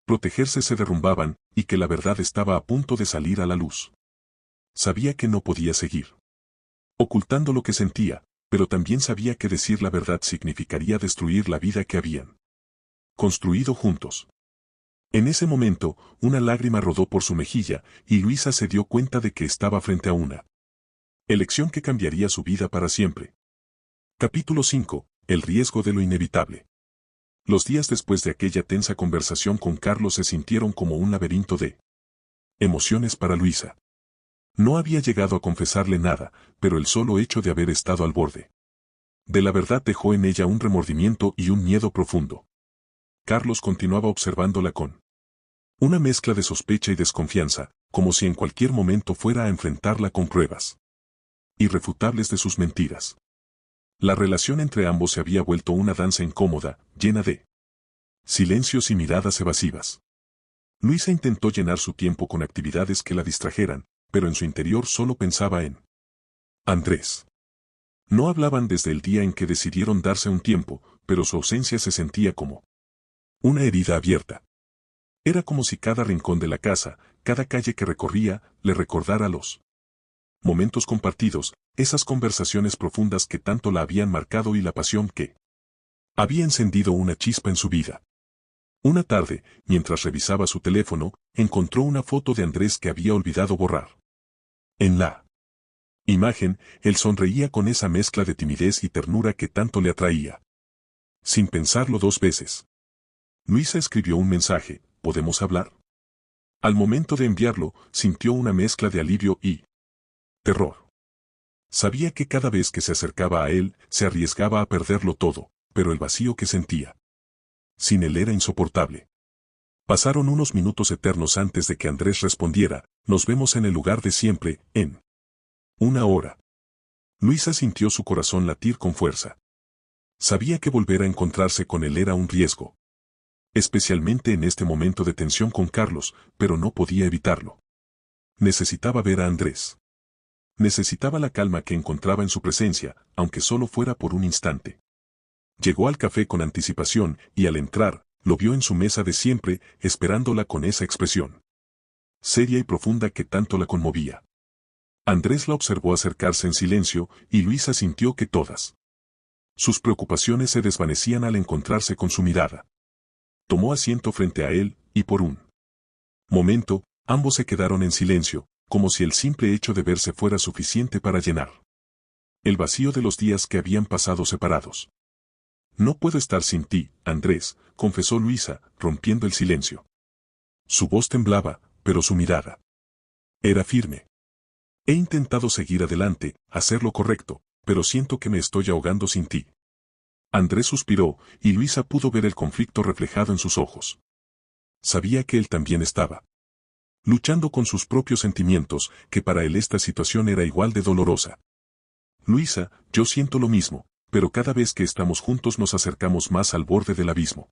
protegerse se derrumbaban, y que la verdad estaba a punto de salir a la luz. Sabía que no podía seguir ocultando lo que sentía, pero también sabía que decir la verdad significaría destruir la vida que habían construido juntos. En ese momento, una lágrima rodó por su mejilla, y Luisa se dio cuenta de que estaba frente a una elección que cambiaría su vida para siempre. Capítulo 5. El riesgo de lo inevitable. Los días después de aquella tensa conversación con Carlos se sintieron como un laberinto de emociones para Luisa. No había llegado a confesarle nada, pero el solo hecho de haber estado al borde de la verdad dejó en ella un remordimiento y un miedo profundo. Carlos continuaba observándola con una mezcla de sospecha y desconfianza, como si en cualquier momento fuera a enfrentarla con pruebas irrefutables de sus mentiras. La relación entre ambos se había vuelto una danza incómoda, llena de silencios y miradas evasivas. Luisa intentó llenar su tiempo con actividades que la distrajeran, pero en su interior solo pensaba en Andrés. No hablaban desde el día en que decidieron darse un tiempo, pero su ausencia se sentía como una herida abierta. Era como si cada rincón de la casa, cada calle que recorría, le recordara los momentos compartidos, esas conversaciones profundas que tanto la habían marcado y la pasión que había encendido una chispa en su vida. Una tarde, mientras revisaba su teléfono, encontró una foto de Andrés que había olvidado borrar. En la imagen, él sonreía con esa mezcla de timidez y ternura que tanto le atraía. Sin pensarlo dos veces, Luisa escribió un mensaje: ¿podemos hablar? Al momento de enviarlo, sintió una mezcla de alivio y terror. Sabía que cada vez que se acercaba a él, se arriesgaba a perderlo todo, pero el vacío que sentía sin él era insoportable. Pasaron unos minutos eternos antes de que Andrés respondiera: nos vemos en el lugar de siempre, en una hora. Luisa sintió su corazón latir con fuerza. Sabía que volver a encontrarse con él era un riesgo, especialmente en este momento de tensión con Carlos, pero no podía evitarlo. Necesitaba ver a Andrés. Necesitaba la calma que encontraba en su presencia, aunque solo fuera por un instante. Llegó al café con anticipación y al entrar, lo vio en su mesa de siempre, esperándola con esa expresión seria y profunda que tanto la conmovía. Andrés la observó acercarse en silencio y Luisa sintió que todas sus preocupaciones se desvanecían al encontrarse con su mirada. Tomó asiento frente a él, y por un momento, ambos se quedaron en silencio, como si el simple hecho de verse fuera suficiente para llenar el vacío de los días que habían pasado separados. No puedo estar sin ti, Andrés, confesó Luisa, rompiendo el silencio. Su voz temblaba, pero su mirada era firme. He intentado seguir adelante, hacer lo correcto, pero siento que me estoy ahogando sin ti. Andrés suspiró, y Luisa pudo ver el conflicto reflejado en sus ojos. Sabía que él también estaba luchando con sus propios sentimientos, que para él esta situación era igual de dolorosa. Luisa, yo siento lo mismo, pero cada vez que estamos juntos nos acercamos más al borde del abismo.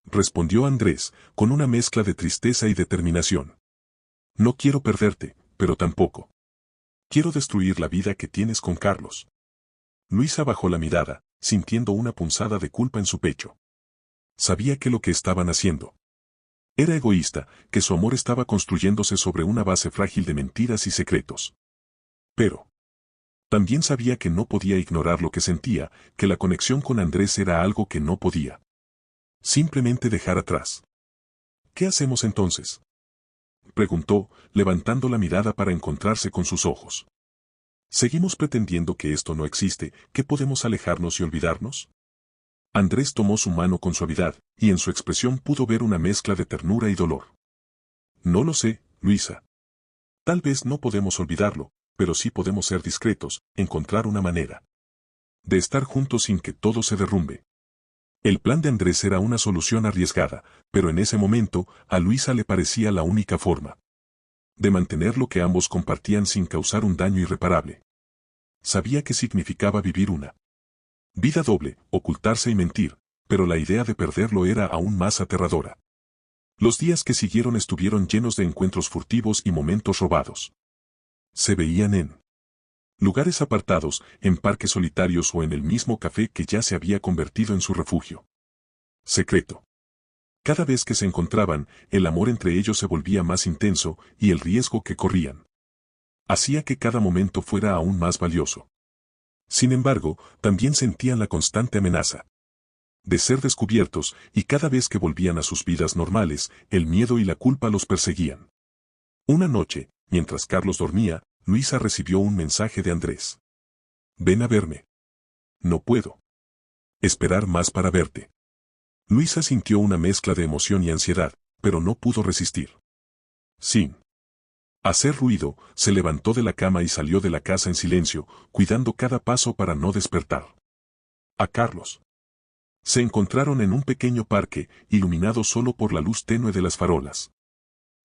Respondió Andrés, con una mezcla de tristeza y determinación. No quiero perderte, pero tampoco quiero destruir la vida que tienes con Carlos. Luisa bajó la mirada, sintiendo una punzada de culpa en su pecho. Sabía que lo que estaban haciendo era egoísta, que su amor estaba construyéndose sobre una base frágil de mentiras y secretos. Pero también sabía que no podía ignorar lo que sentía, que la conexión con Andrés era algo que no podía simplemente dejar atrás. ¿Qué hacemos entonces?, preguntó, levantando la mirada para encontrarse con sus ojos. ¿Seguimos pretendiendo que esto no existe, que podemos alejarnos y olvidarnos? Andrés tomó su mano con suavidad, y en su expresión pudo ver una mezcla de ternura y dolor. No lo sé, Luisa. Tal vez no podemos olvidarlo, pero sí podemos ser discretos, encontrar una manera de estar juntos sin que todo se derrumbe. El plan de Andrés era una solución arriesgada, pero en ese momento, a Luisa le parecía la única forma de mantener lo que ambos compartían sin causar un daño irreparable. Sabía que significaba vivir una vida doble, ocultarse y mentir, pero la idea de perderlo era aún más aterradora. Los días que siguieron estuvieron llenos de encuentros furtivos y momentos robados. Se veían en lugares apartados, en parques solitarios o en el mismo café que ya se había convertido en su refugio secreto. Cada vez que se encontraban, el amor entre ellos se volvía más intenso, y el riesgo que corrían hacía que cada momento fuera aún más valioso. Sin embargo, también sentían la constante amenaza de ser descubiertos, y cada vez que volvían a sus vidas normales, el miedo y la culpa los perseguían. Una noche, mientras Carlos dormía, Luisa recibió un mensaje de Andrés. Ven a verme. No puedo esperar más para verte. Luisa sintió una mezcla de emoción y ansiedad, pero no pudo resistir. Sin hacer ruido, se levantó de la cama y salió de la casa en silencio, cuidando cada paso para no despertar a Carlos. Se encontraron en un pequeño parque, iluminado solo por la luz tenue de las farolas.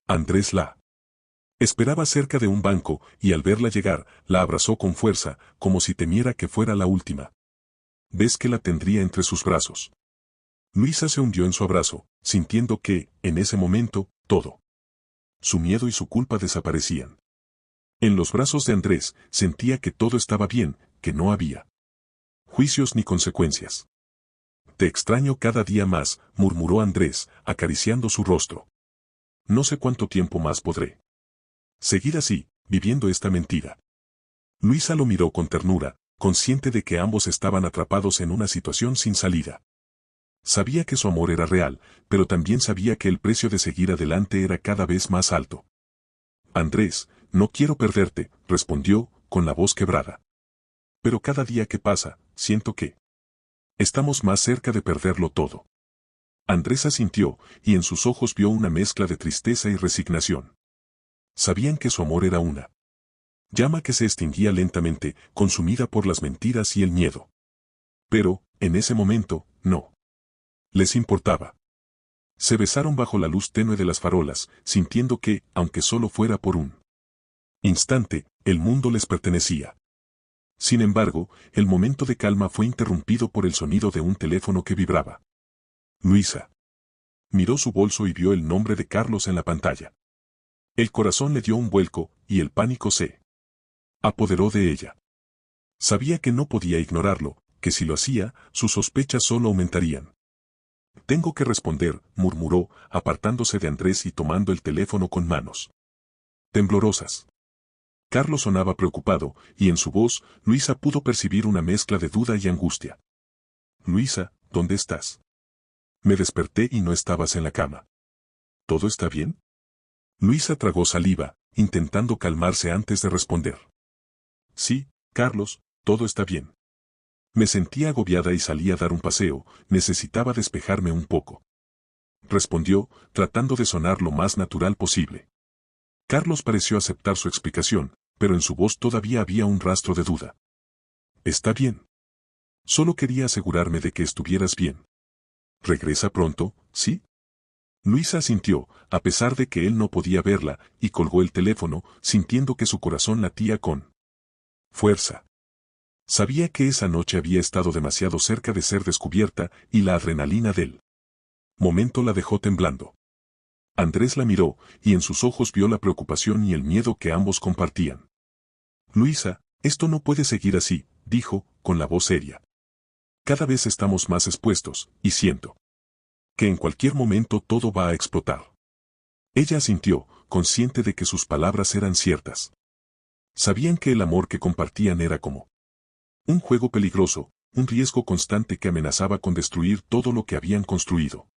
Andrés la esperaba cerca de un banco, y al verla llegar, la abrazó con fuerza, como si temiera que fuera la última vez que la tendría entre sus brazos. Luisa se hundió en su abrazo, sintiendo que, en ese momento, todo su miedo y su culpa desaparecían. En los brazos de Andrés, sentía que todo estaba bien, que no había juicios ni consecuencias. Te extraño cada día más, murmuró Andrés, acariciando su rostro. No sé cuánto tiempo más podré seguir así, viviendo esta mentira. Luisa lo miró con ternura, consciente de que ambos estaban atrapados en una situación sin salida. Sabía que su amor era real, pero también sabía que el precio de seguir adelante era cada vez más alto. Andrés, no quiero perderte, respondió, con la voz quebrada. Pero cada día que pasa, siento que estamos más cerca de perderlo todo. Andrés asintió, y en sus ojos vio una mezcla de tristeza y resignación. Sabían que su amor era una llama que se extinguía lentamente, consumida por las mentiras y el miedo. Pero, en ese momento, no les importaba. Se besaron bajo la luz tenue de las farolas, sintiendo que, aunque solo fuera por un instante, el mundo les pertenecía. Sin embargo, el momento de calma fue interrumpido por el sonido de un teléfono que vibraba. Luisa miró su bolso y vio el nombre de Carlos en la pantalla. El corazón le dio un vuelco, y el pánico se apoderó de ella. Sabía que no podía ignorarlo, que si lo hacía, sus sospechas solo aumentarían. Tengo que responder, murmuró, apartándose de Andrés y tomando el teléfono con manos temblorosas. Carlos sonaba preocupado, y en su voz, Luisa pudo percibir una mezcla de duda y angustia. Luisa, ¿dónde estás? Me desperté y no estabas en la cama. ¿Todo está bien? Luisa tragó saliva, intentando calmarse antes de responder. Sí, Carlos, todo está bien. Me sentía agobiada y salí a dar un paseo, necesitaba despejarme un poco. Respondió, tratando de sonar lo más natural posible. Carlos pareció aceptar su explicación, pero en su voz todavía había un rastro de duda. Está bien. Solo quería asegurarme de que estuvieras bien. ¿Regresa pronto, sí? Luisa asintió, a pesar de que él no podía verla, y colgó el teléfono, sintiendo que su corazón latía con fuerza. Sabía que esa noche había estado demasiado cerca de ser descubierta, y la adrenalina del momento la dejó temblando. Andrés la miró, y en sus ojos vio la preocupación y el miedo que ambos compartían. Luisa, esto no puede seguir así, dijo, con la voz seria. Cada vez estamos más expuestos, y siento que en cualquier momento todo va a explotar. Ella asintió, consciente de que sus palabras eran ciertas. Sabían que el amor que compartían era como un juego peligroso, un riesgo constante que amenazaba con destruir todo lo que habían construido.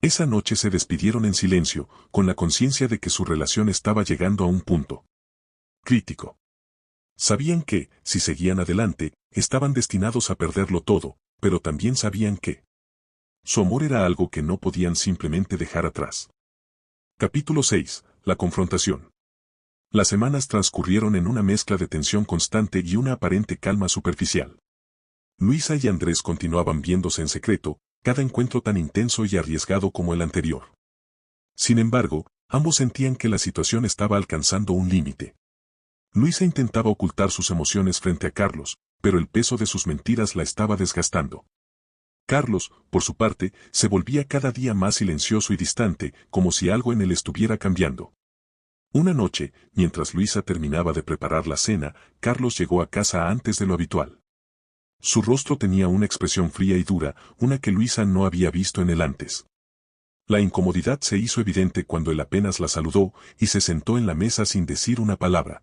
Esa noche se despidieron en silencio, con la conciencia de que su relación estaba llegando a un punto crítico. Sabían que, si seguían adelante, estaban destinados a perderlo todo, pero también sabían que su amor era algo que no podían simplemente dejar atrás. Capítulo 6. La confrontación. Las semanas transcurrieron en una mezcla de tensión constante y una aparente calma superficial. Luisa y Andrés continuaban viéndose en secreto, cada encuentro tan intenso y arriesgado como el anterior. Sin embargo, ambos sentían que la situación estaba alcanzando un límite. Luisa intentaba ocultar sus emociones frente a Carlos, pero el peso de sus mentiras la estaba desgastando. Carlos, por su parte, se volvía cada día más silencioso y distante, como si algo en él estuviera cambiando. Una noche, mientras Luisa terminaba de preparar la cena, Carlos llegó a casa antes de lo habitual. Su rostro tenía una expresión fría y dura, una que Luisa no había visto en él antes. La incomodidad se hizo evidente cuando él apenas la saludó y se sentó en la mesa sin decir una palabra.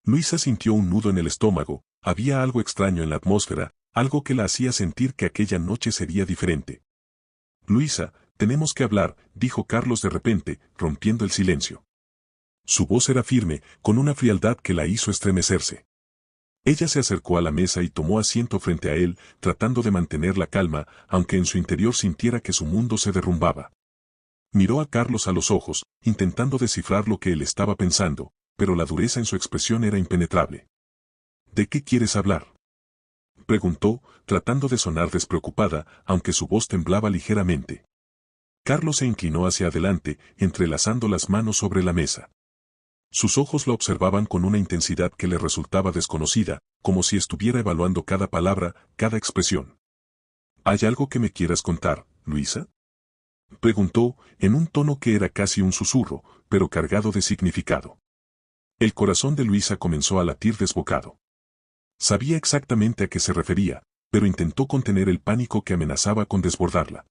Luisa sintió un nudo en el estómago, había algo extraño en la atmósfera, algo que la hacía sentir que aquella noche sería diferente. Luisa, tenemos que hablar, dijo Carlos de repente, rompiendo el silencio. Su voz era firme, con una frialdad que la hizo estremecerse. Ella se acercó a la mesa y tomó asiento frente a él, tratando de mantener la calma, aunque en su interior sintiera que su mundo se derrumbaba. Miró a Carlos a los ojos, intentando descifrar lo que él estaba pensando, pero la dureza en su expresión era impenetrable. ¿De qué quieres hablar?, preguntó, tratando de sonar despreocupada, aunque su voz temblaba ligeramente. Carlos se inclinó hacia adelante, entrelazando las manos sobre la mesa. Sus ojos la observaban con una intensidad que le resultaba desconocida, como si estuviera evaluando cada palabra, cada expresión. ¿Hay algo que me quieras contar, Luisa?, preguntó, en un tono que era casi un susurro, pero cargado de significado. El corazón de Luisa comenzó a latir desbocado. Sabía exactamente a qué se refería, pero intentó contener el pánico que amenazaba con desbordarla.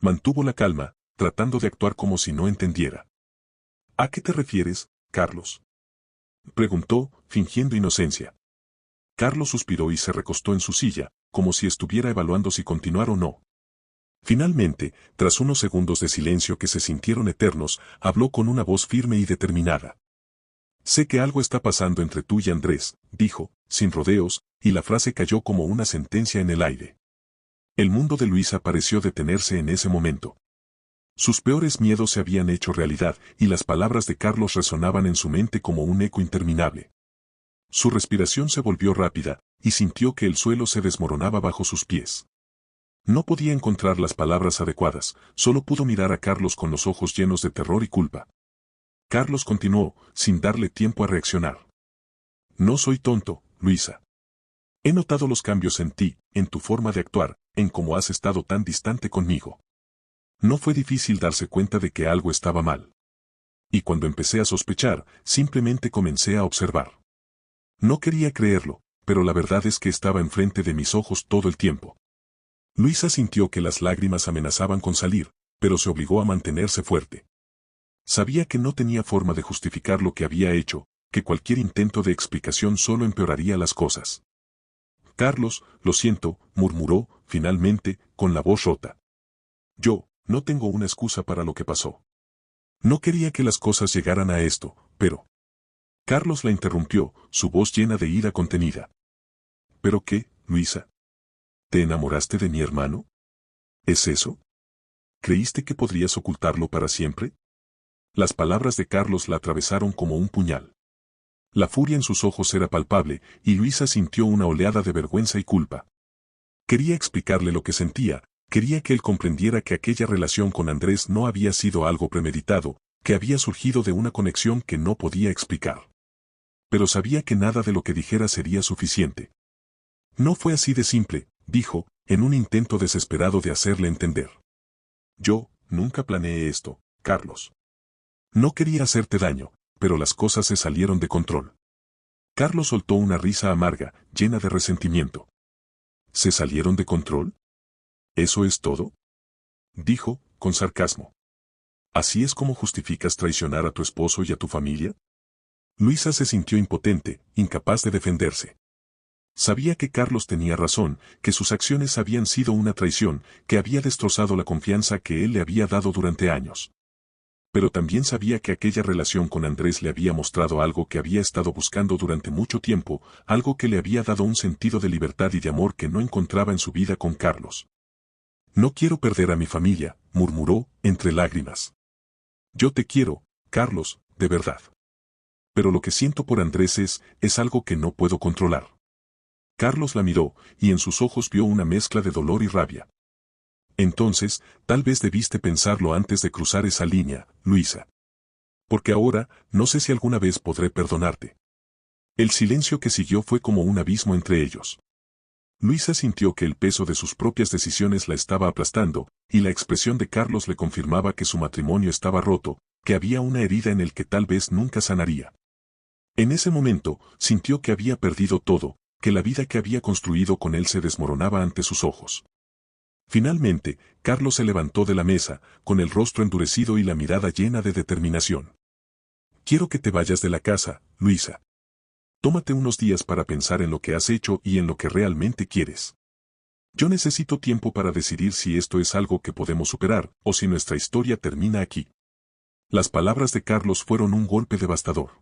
Mantuvo la calma, tratando de actuar como si no entendiera. ¿A qué te refieres, Carlos?, preguntó, fingiendo inocencia. Carlos suspiró y se recostó en su silla, como si estuviera evaluando si continuar o no. Finalmente, tras unos segundos de silencio que se sintieron eternos, habló con una voz firme y determinada. Sé que algo está pasando entre tú y Andrés, dijo, sin rodeos, y la frase cayó como una sentencia en el aire. El mundo de Luisa pareció detenerse en ese momento. Sus peores miedos se habían hecho realidad, y las palabras de Carlos resonaban en su mente como un eco interminable. Su respiración se volvió rápida, y sintió que el suelo se desmoronaba bajo sus pies. No podía encontrar las palabras adecuadas, solo pudo mirar a Carlos con los ojos llenos de terror y culpa. Carlos continuó, sin darle tiempo a reaccionar. No soy tonto, Luisa. He notado los cambios en ti, en tu forma de actuar, en cómo has estado tan distante conmigo. No fue difícil darse cuenta de que algo estaba mal. Y cuando empecé a sospechar, simplemente comencé a observar. No quería creerlo, pero la verdad es que estaba enfrente de mis ojos todo el tiempo. Luisa sintió que las lágrimas amenazaban con salir, pero se obligó a mantenerse fuerte. Sabía que no tenía forma de justificar lo que había hecho, que cualquier intento de explicación solo empeoraría las cosas. Carlos, lo siento, murmuró, finalmente, con la voz rota. Yo, no tengo una excusa para lo que pasó. No quería que las cosas llegaran a esto, pero... Carlos la interrumpió, su voz llena de ira contenida. ¿Pero qué, Luisa? ¿Te enamoraste de mi hermano? ¿Es eso? ¿Creíste que podrías ocultarlo para siempre? Las palabras de Carlos la atravesaron como un puñal. La furia en sus ojos era palpable, y Luisa sintió una oleada de vergüenza y culpa. Quería explicarle lo que sentía, quería que él comprendiera que aquella relación con Andrés no había sido algo premeditado, que había surgido de una conexión que no podía explicar. Pero sabía que nada de lo que dijera sería suficiente. No fue así de simple, dijo, en un intento desesperado de hacerle entender. Yo, nunca planeé esto, Carlos. No quería hacerte daño, pero las cosas se salieron de control. Carlos soltó una risa amarga, llena de resentimiento. ¿Se salieron de control? ¿Eso es todo? Dijo, con sarcasmo. ¿Así es como justificas traicionar a tu esposo y a tu familia? Luisa se sintió impotente, incapaz de defenderse. Sabía que Carlos tenía razón, que sus acciones habían sido una traición, que había destrozado la confianza que él le había dado durante años. Pero también sabía que aquella relación con Andrés le había mostrado algo que había estado buscando durante mucho tiempo, algo que le había dado un sentido de libertad y de amor que no encontraba en su vida con Carlos. No quiero perder a mi familia, murmuró, entre lágrimas. Yo te quiero, Carlos, de verdad. Pero lo que siento por Andrés es algo que no puedo controlar. Carlos la miró, y en sus ojos vio una mezcla de dolor y rabia. Entonces, tal vez debiste pensarlo antes de cruzar esa línea, Luisa. Porque ahora, no sé si alguna vez podré perdonarte. El silencio que siguió fue como un abismo entre ellos. Luisa sintió que el peso de sus propias decisiones la estaba aplastando, y la expresión de Carlos le confirmaba que su matrimonio estaba roto, que había una herida en el que tal vez nunca sanaría. En ese momento, sintió que había perdido todo, que la vida que había construido con él se desmoronaba ante sus ojos. Finalmente, Carlos se levantó de la mesa, con el rostro endurecido y la mirada llena de determinación. Quiero que te vayas de la casa, Luisa. Tómate unos días para pensar en lo que has hecho y en lo que realmente quieres. Yo necesito tiempo para decidir si esto es algo que podemos superar, o si nuestra historia termina aquí. Las palabras de Carlos fueron un golpe devastador.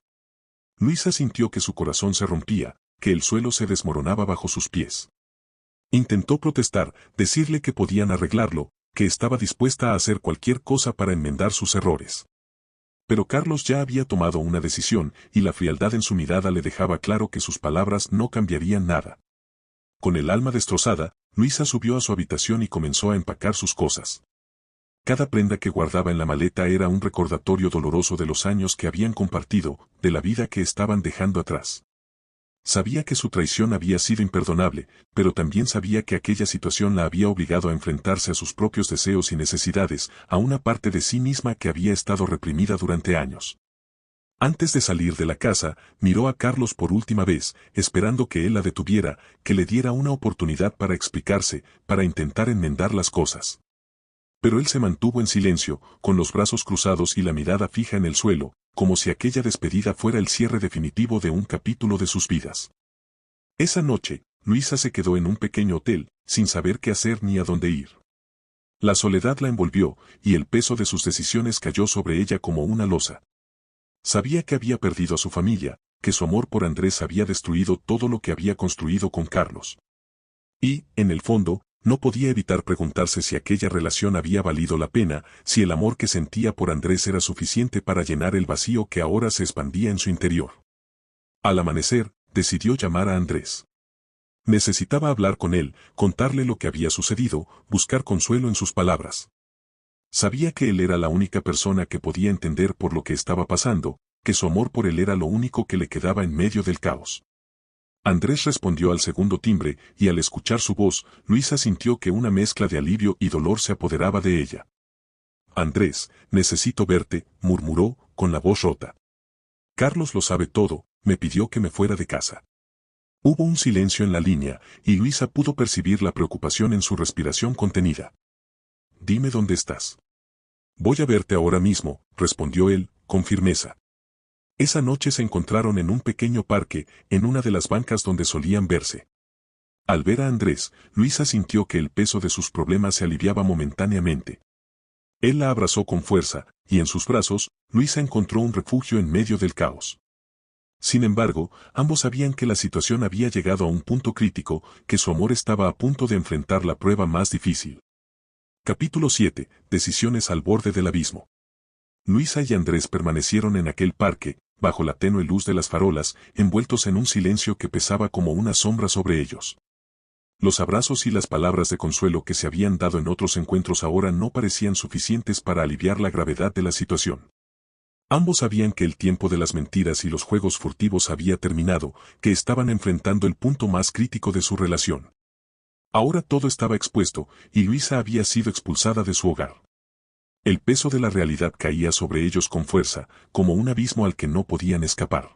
Luisa sintió que su corazón se rompía, que el suelo se desmoronaba bajo sus pies. Intentó protestar, decirle que podían arreglarlo, que estaba dispuesta a hacer cualquier cosa para enmendar sus errores. Pero Carlos ya había tomado una decisión, y la frialdad en su mirada le dejaba claro que sus palabras no cambiarían nada. Con el alma destrozada, Luisa subió a su habitación y comenzó a empacar sus cosas. Cada prenda que guardaba en la maleta era un recordatorio doloroso de los años que habían compartido, de la vida que estaban dejando atrás. Sabía que su traición había sido imperdonable, pero también sabía que aquella situación la había obligado a enfrentarse a sus propios deseos y necesidades, a una parte de sí misma que había estado reprimida durante años. Antes de salir de la casa, miró a Carlos por última vez, esperando que él la detuviera, que le diera una oportunidad para explicarse, para intentar enmendar las cosas. Pero él se mantuvo en silencio, con los brazos cruzados y la mirada fija en el suelo, como si aquella despedida fuera el cierre definitivo de un capítulo de sus vidas. Esa noche, Luisa se quedó en un pequeño hotel, sin saber qué hacer ni a dónde ir. La soledad la envolvió, y el peso de sus decisiones cayó sobre ella como una losa. Sabía que había perdido a su familia, que su amor por Andrés había destruido todo lo que había construido con Carlos. Y, en el fondo, no podía evitar preguntarse si aquella relación había valido la pena, si el amor que sentía por Andrés era suficiente para llenar el vacío que ahora se expandía en su interior. Al amanecer, decidió llamar a Andrés. Necesitaba hablar con él, contarle lo que había sucedido, buscar consuelo en sus palabras. Sabía que él era la única persona que podía entender por lo que estaba pasando, que su amor por él era lo único que le quedaba en medio del caos. Andrés respondió al segundo timbre, y al escuchar su voz, Luisa sintió que una mezcla de alivio y dolor se apoderaba de ella. Andrés, necesito verte, murmuró, con la voz rota. Carlos lo sabe todo, me pidió que me fuera de casa. Hubo un silencio en la línea, y Luisa pudo percibir la preocupación en su respiración contenida. Dime dónde estás. Voy a verte ahora mismo, respondió él, con firmeza. Esa noche se encontraron en un pequeño parque, en una de las bancas donde solían verse. Al ver a Andrés, Luisa sintió que el peso de sus problemas se aliviaba momentáneamente. Él la abrazó con fuerza, y en sus brazos, Luisa encontró un refugio en medio del caos. Sin embargo, ambos sabían que la situación había llegado a un punto crítico, que su amor estaba a punto de enfrentar la prueba más difícil. Capítulo 7. Decisiones al borde del abismo. Luisa y Andrés permanecieron en aquel parque, bajo la tenue luz de las farolas, envueltos en un silencio que pesaba como una sombra sobre ellos. Los abrazos y las palabras de consuelo que se habían dado en otros encuentros ahora no parecían suficientes para aliviar la gravedad de la situación. Ambos sabían que el tiempo de las mentiras y los juegos furtivos había terminado, que estaban enfrentando el punto más crítico de su relación. Ahora todo estaba expuesto, y Luisa había sido expulsada de su hogar. El peso de la realidad caía sobre ellos con fuerza, como un abismo al que no podían escapar.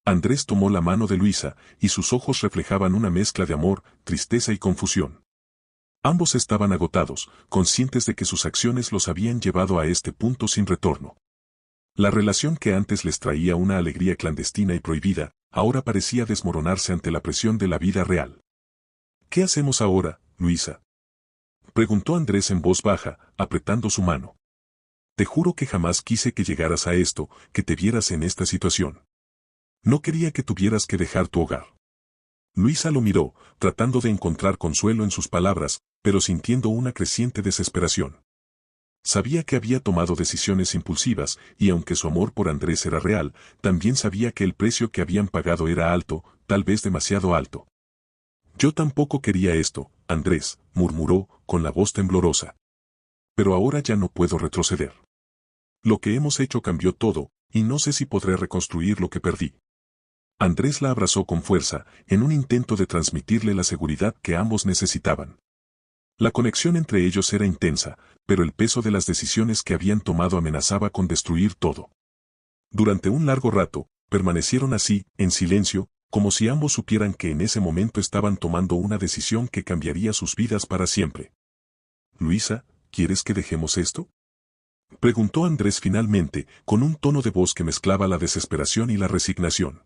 Andrés tomó la mano de Luisa, y sus ojos reflejaban una mezcla de amor, tristeza y confusión. Ambos estaban agotados, conscientes de que sus acciones los habían llevado a este punto sin retorno. La relación que antes les traía una alegría clandestina y prohibida, ahora parecía desmoronarse ante la presión de la vida real. ¿Qué hacemos ahora, Luisa?, preguntó Andrés en voz baja, apretando su mano. Te juro que jamás quise que llegaras a esto, que te vieras en esta situación. No quería que tuvieras que dejar tu hogar. Luisa lo miró, tratando de encontrar consuelo en sus palabras, pero sintiendo una creciente desesperación. Sabía que había tomado decisiones impulsivas, y aunque su amor por Andrés era real, también sabía que el precio que habían pagado era alto, tal vez demasiado alto. Yo tampoco quería esto, Andrés, murmuró, con la voz temblorosa. Pero ahora ya no puedo retroceder. Lo que hemos hecho cambió todo, y no sé si podré reconstruir lo que perdí. Andrés la abrazó con fuerza, en un intento de transmitirle la seguridad que ambos necesitaban. La conexión entre ellos era intensa, pero el peso de las decisiones que habían tomado amenazaba con destruir todo. Durante un largo rato, permanecieron así, en silencio, como si ambos supieran que en ese momento estaban tomando una decisión que cambiaría sus vidas para siempre. Luisa, ¿quieres que dejemos esto?, preguntó Andrés finalmente, con un tono de voz que mezclaba la desesperación y la resignación.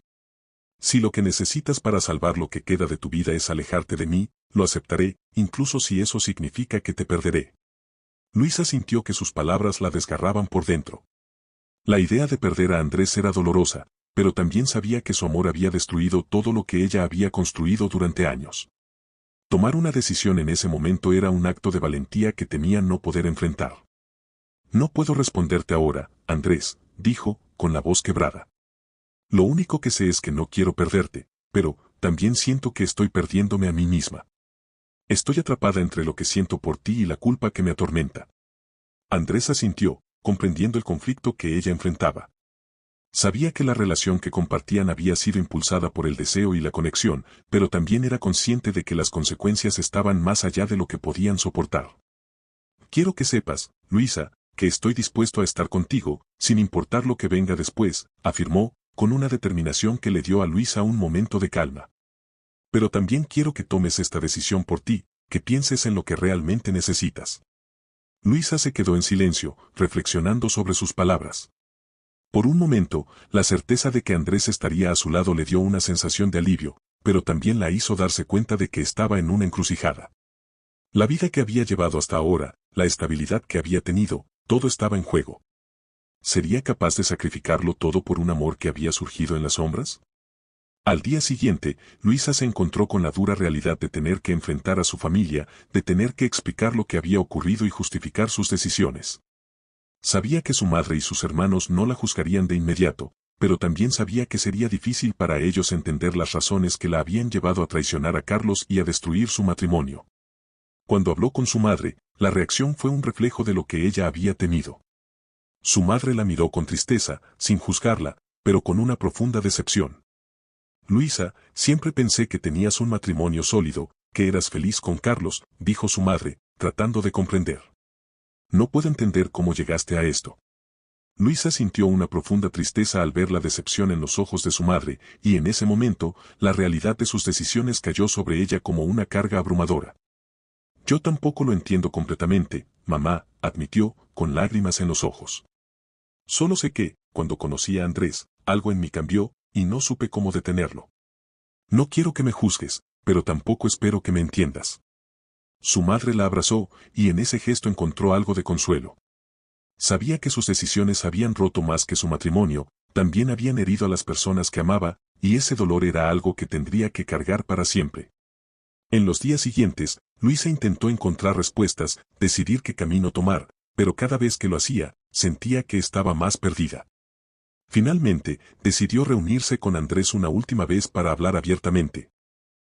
Si lo que necesitas para salvar lo que queda de tu vida es alejarte de mí, lo aceptaré, incluso si eso significa que te perderé. Luisa sintió que sus palabras la desgarraban por dentro. La idea de perder a Andrés era dolorosa, pero también sabía que su amor había destruido todo lo que ella había construido durante años. Tomar una decisión en ese momento era un acto de valentía que temía no poder enfrentar. No puedo responderte ahora, Andrés, dijo, con la voz quebrada. Lo único que sé es que no quiero perderte, pero también siento que estoy perdiéndome a mí misma. Estoy atrapada entre lo que siento por ti y la culpa que me atormenta. Andrés asintió, comprendiendo el conflicto que ella enfrentaba. Sabía que la relación que compartían había sido impulsada por el deseo y la conexión, pero también era consciente de que las consecuencias estaban más allá de lo que podían soportar. Quiero que sepas, Luisa, que estoy dispuesto a estar contigo, sin importar lo que venga después, afirmó, con una determinación que le dio a Luisa un momento de calma. Pero también quiero que tomes esta decisión por ti, que pienses en lo que realmente necesitas. Luisa se quedó en silencio, reflexionando sobre sus palabras. Por un momento, la certeza de que Andrés estaría a su lado le dio una sensación de alivio, pero también la hizo darse cuenta de que estaba en una encrucijada. La vida que había llevado hasta ahora, la estabilidad que había tenido, todo estaba en juego. ¿Sería capaz de sacrificarlo todo por un amor que había surgido en las sombras? Al día siguiente, Luisa se encontró con la dura realidad de tener que enfrentar a su familia, de tener que explicar lo que había ocurrido y justificar sus decisiones. Sabía que su madre y sus hermanos no la juzgarían de inmediato, pero también sabía que sería difícil para ellos entender las razones que la habían llevado a traicionar a Carlos y a destruir su matrimonio. Cuando habló con su madre, la reacción fue un reflejo de lo que ella había temido. Su madre la miró con tristeza, sin juzgarla, pero con una profunda decepción. Luisa, siempre pensé que tenías un matrimonio sólido, que eras feliz con Carlos, dijo su madre, tratando de comprender. No puedo entender cómo llegaste a esto. Luisa sintió una profunda tristeza al ver la decepción en los ojos de su madre, y en ese momento, la realidad de sus decisiones cayó sobre ella como una carga abrumadora. Yo tampoco lo entiendo completamente, mamá, admitió, con lágrimas en los ojos. Solo sé que, cuando conocí a Andrés, algo en mí cambió, y no supe cómo detenerlo. No quiero que me juzgues, pero tampoco espero que me entiendas. Su madre la abrazó, y en ese gesto encontró algo de consuelo. Sabía que sus decisiones habían roto más que su matrimonio, también habían herido a las personas que amaba, y ese dolor era algo que tendría que cargar para siempre. En los días siguientes, Luisa intentó encontrar respuestas, decidir qué camino tomar, pero cada vez que lo hacía, sentía que estaba más perdida. Finalmente, decidió reunirse con Andrés una última vez para hablar abiertamente.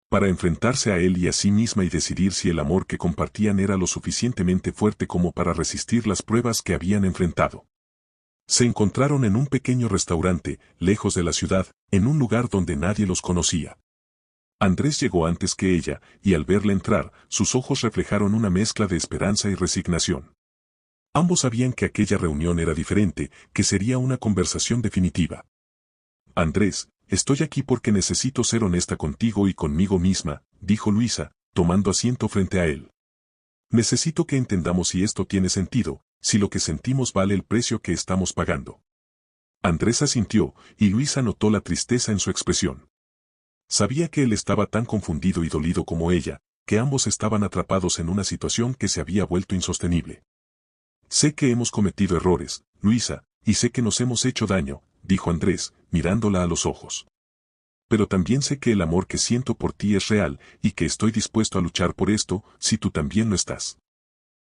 Para enfrentarse a él y a sí misma y decidir si el amor que compartían era lo suficientemente fuerte como para resistir las pruebas que habían enfrentado. Se encontraron en un pequeño restaurante, lejos de la ciudad, en un lugar donde nadie los conocía. Andrés llegó antes que ella, y al verla entrar, sus ojos reflejaron una mezcla de esperanza y resignación. Ambos sabían que aquella reunión era diferente, que sería una conversación definitiva. Andrés, estoy aquí porque necesito ser honesta contigo y conmigo misma, dijo Luisa, tomando asiento frente a él. Necesito que entendamos si esto tiene sentido, si lo que sentimos vale el precio que estamos pagando. Andrés asintió, y Luisa notó la tristeza en su expresión. Sabía que él estaba tan confundido y dolido como ella, que ambos estaban atrapados en una situación que se había vuelto insostenible. Sé que hemos cometido errores, Luisa, y sé que nos hemos hecho daño, dijo Andrés, mirándola a los ojos. Pero también sé que el amor que siento por ti es real, y que estoy dispuesto a luchar por esto, si tú también lo estás.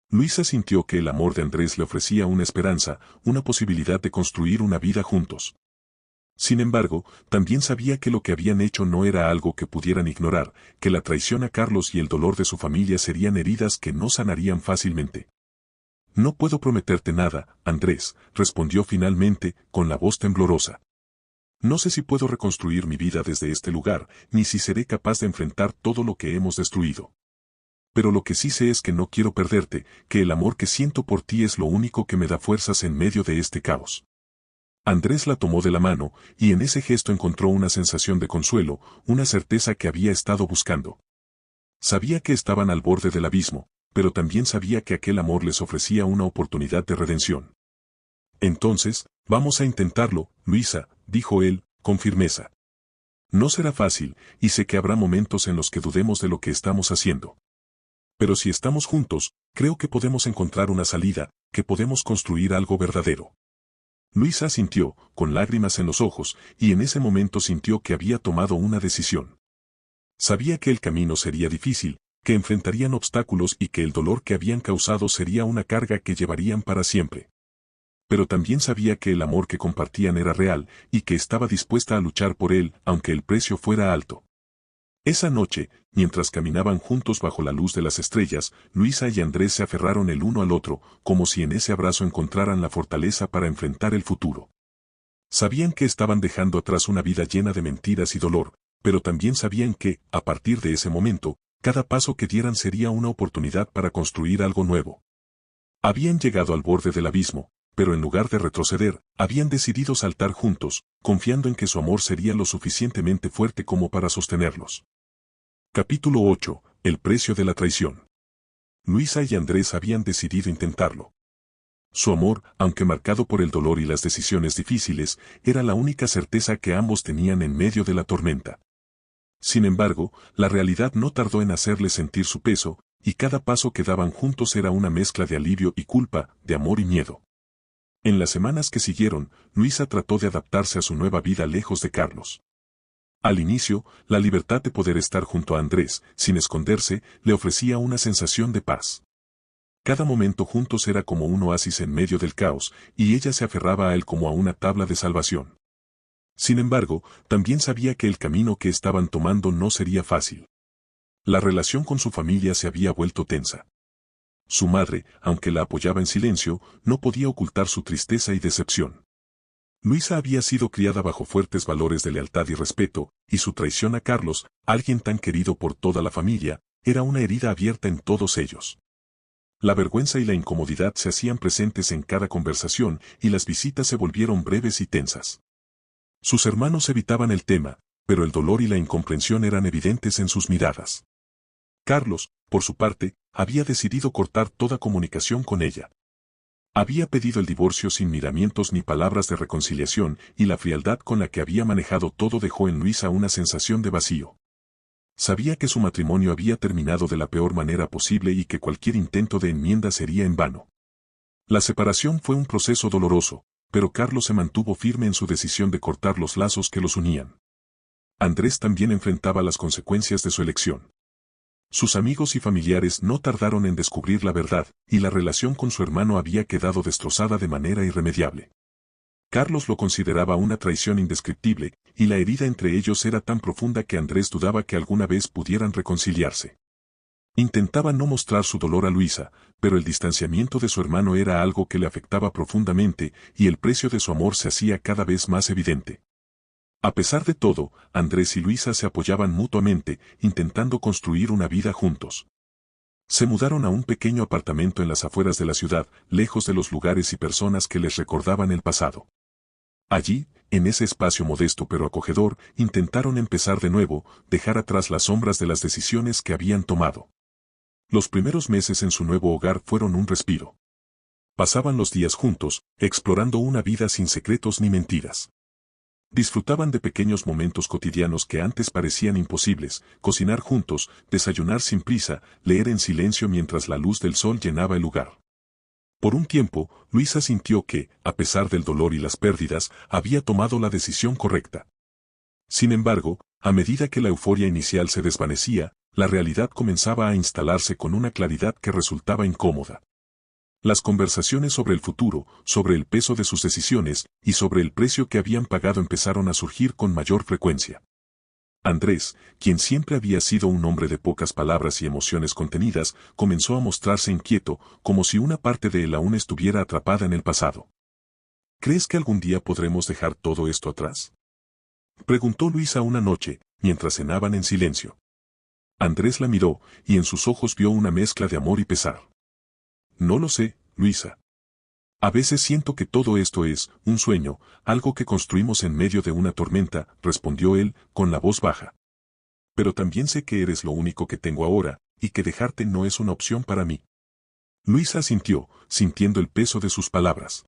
Luisa sintió que el amor de Andrés le ofrecía una esperanza, una posibilidad de construir una vida juntos. Sin embargo, también sabía que lo que habían hecho no era algo que pudieran ignorar, que la traición a Carlos y el dolor de su familia serían heridas que no sanarían fácilmente. No puedo prometerte nada, Andrés, respondió finalmente, con la voz temblorosa. No sé si puedo reconstruir mi vida desde este lugar, ni si seré capaz de enfrentar todo lo que hemos destruido. Pero lo que sí sé es que no quiero perderte, que el amor que siento por ti es lo único que me da fuerzas en medio de este caos. Andrés la tomó de la mano, y en ese gesto encontró una sensación de consuelo, una certeza que había estado buscando. Sabía que estaban al borde del abismo, pero también sabía que aquel amor les ofrecía una oportunidad de redención. Entonces, vamos a intentarlo, Luisa, dijo él, con firmeza. No será fácil, y sé que habrá momentos en los que dudemos de lo que estamos haciendo. Pero si estamos juntos, creo que podemos encontrar una salida, que podemos construir algo verdadero. Luisa asintió, con lágrimas en los ojos, y en ese momento sintió que había tomado una decisión. Sabía que el camino sería difícil, que enfrentarían obstáculos y que el dolor que habían causado sería una carga que llevarían para siempre. Pero también sabía que el amor que compartían era real, y que estaba dispuesta a luchar por él, aunque el precio fuera alto. Esa noche, mientras caminaban juntos bajo la luz de las estrellas, Luisa y Andrés se aferraron el uno al otro, como si en ese abrazo encontraran la fortaleza para enfrentar el futuro. Sabían que estaban dejando atrás una vida llena de mentiras y dolor, pero también sabían que, a partir de ese momento, cada paso que dieran sería una oportunidad para construir algo nuevo. Habían llegado al borde del abismo, pero en lugar de retroceder, habían decidido saltar juntos, confiando en que su amor sería lo suficientemente fuerte como para sostenerlos. Capítulo 8. El precio de la traición. Luisa y Andrés habían decidido intentarlo. Su amor, aunque marcado por el dolor y las decisiones difíciles, era la única certeza que ambos tenían en medio de la tormenta. Sin embargo, la realidad no tardó en hacerles sentir su peso, y cada paso que daban juntos era una mezcla de alivio y culpa, de amor y miedo. En las semanas que siguieron, Luisa trató de adaptarse a su nueva vida lejos de Carlos. Al inicio, la libertad de poder estar junto a Andrés, sin esconderse, le ofrecía una sensación de paz. Cada momento juntos era como un oasis en medio del caos, y ella se aferraba a él como a una tabla de salvación. Sin embargo, también sabía que el camino que estaban tomando no sería fácil. La relación con su familia se había vuelto tensa. Su madre, aunque la apoyaba en silencio, no podía ocultar su tristeza y decepción. Luisa había sido criada bajo fuertes valores de lealtad y respeto, y su traición a Carlos, alguien tan querido por toda la familia, era una herida abierta en todos ellos. La vergüenza y la incomodidad se hacían presentes en cada conversación y las visitas se volvieron breves y tensas. Sus hermanos evitaban el tema, pero el dolor y la incomprensión eran evidentes en sus miradas. Carlos, por su parte, había decidido cortar toda comunicación con ella. Había pedido el divorcio sin miramientos ni palabras de reconciliación, y la frialdad con la que había manejado todo dejó en Luisa una sensación de vacío. Sabía que su matrimonio había terminado de la peor manera posible y que cualquier intento de enmienda sería en vano. La separación fue un proceso doloroso, pero Carlos se mantuvo firme en su decisión de cortar los lazos que los unían. Andrés también enfrentaba las consecuencias de su elección. Sus amigos y familiares no tardaron en descubrir la verdad, y la relación con su hermano había quedado destrozada de manera irremediable. Carlos lo consideraba una traición indescriptible, y la herida entre ellos era tan profunda que Andrés dudaba que alguna vez pudieran reconciliarse. Intentaba no mostrar su dolor a Luisa, pero el distanciamiento de su hermano era algo que le afectaba profundamente, y el precio de su amor se hacía cada vez más evidente. A pesar de todo, Andrés y Luisa se apoyaban mutuamente, intentando construir una vida juntos. Se mudaron a un pequeño apartamento en las afueras de la ciudad, lejos de los lugares y personas que les recordaban el pasado. Allí, en ese espacio modesto pero acogedor, intentaron empezar de nuevo, dejar atrás las sombras de las decisiones que habían tomado. Los primeros meses en su nuevo hogar fueron un respiro. Pasaban los días juntos, explorando una vida sin secretos ni mentiras. Disfrutaban de pequeños momentos cotidianos que antes parecían imposibles, cocinar juntos, desayunar sin prisa, leer en silencio mientras la luz del sol llenaba el lugar. Por un tiempo, Luisa sintió que, a pesar del dolor y las pérdidas, había tomado la decisión correcta. Sin embargo, a medida que la euforia inicial se desvanecía, la realidad comenzaba a instalarse con una claridad que resultaba incómoda. Las conversaciones sobre el futuro, sobre el peso de sus decisiones y sobre el precio que habían pagado empezaron a surgir con mayor frecuencia. Andrés, quien siempre había sido un hombre de pocas palabras y emociones contenidas, comenzó a mostrarse inquieto, como si una parte de él aún estuviera atrapada en el pasado. ¿Crees que algún día podremos dejar todo esto atrás?, preguntó Luisa una noche, mientras cenaban en silencio. Andrés la miró, y en sus ojos vio una mezcla de amor y pesar. No lo sé, Luisa. A veces siento que todo esto es un sueño, algo que construimos en medio de una tormenta, respondió él, con la voz baja. Pero también sé que eres lo único que tengo ahora, y que dejarte no es una opción para mí. Luisa asintió, sintiendo el peso de sus palabras.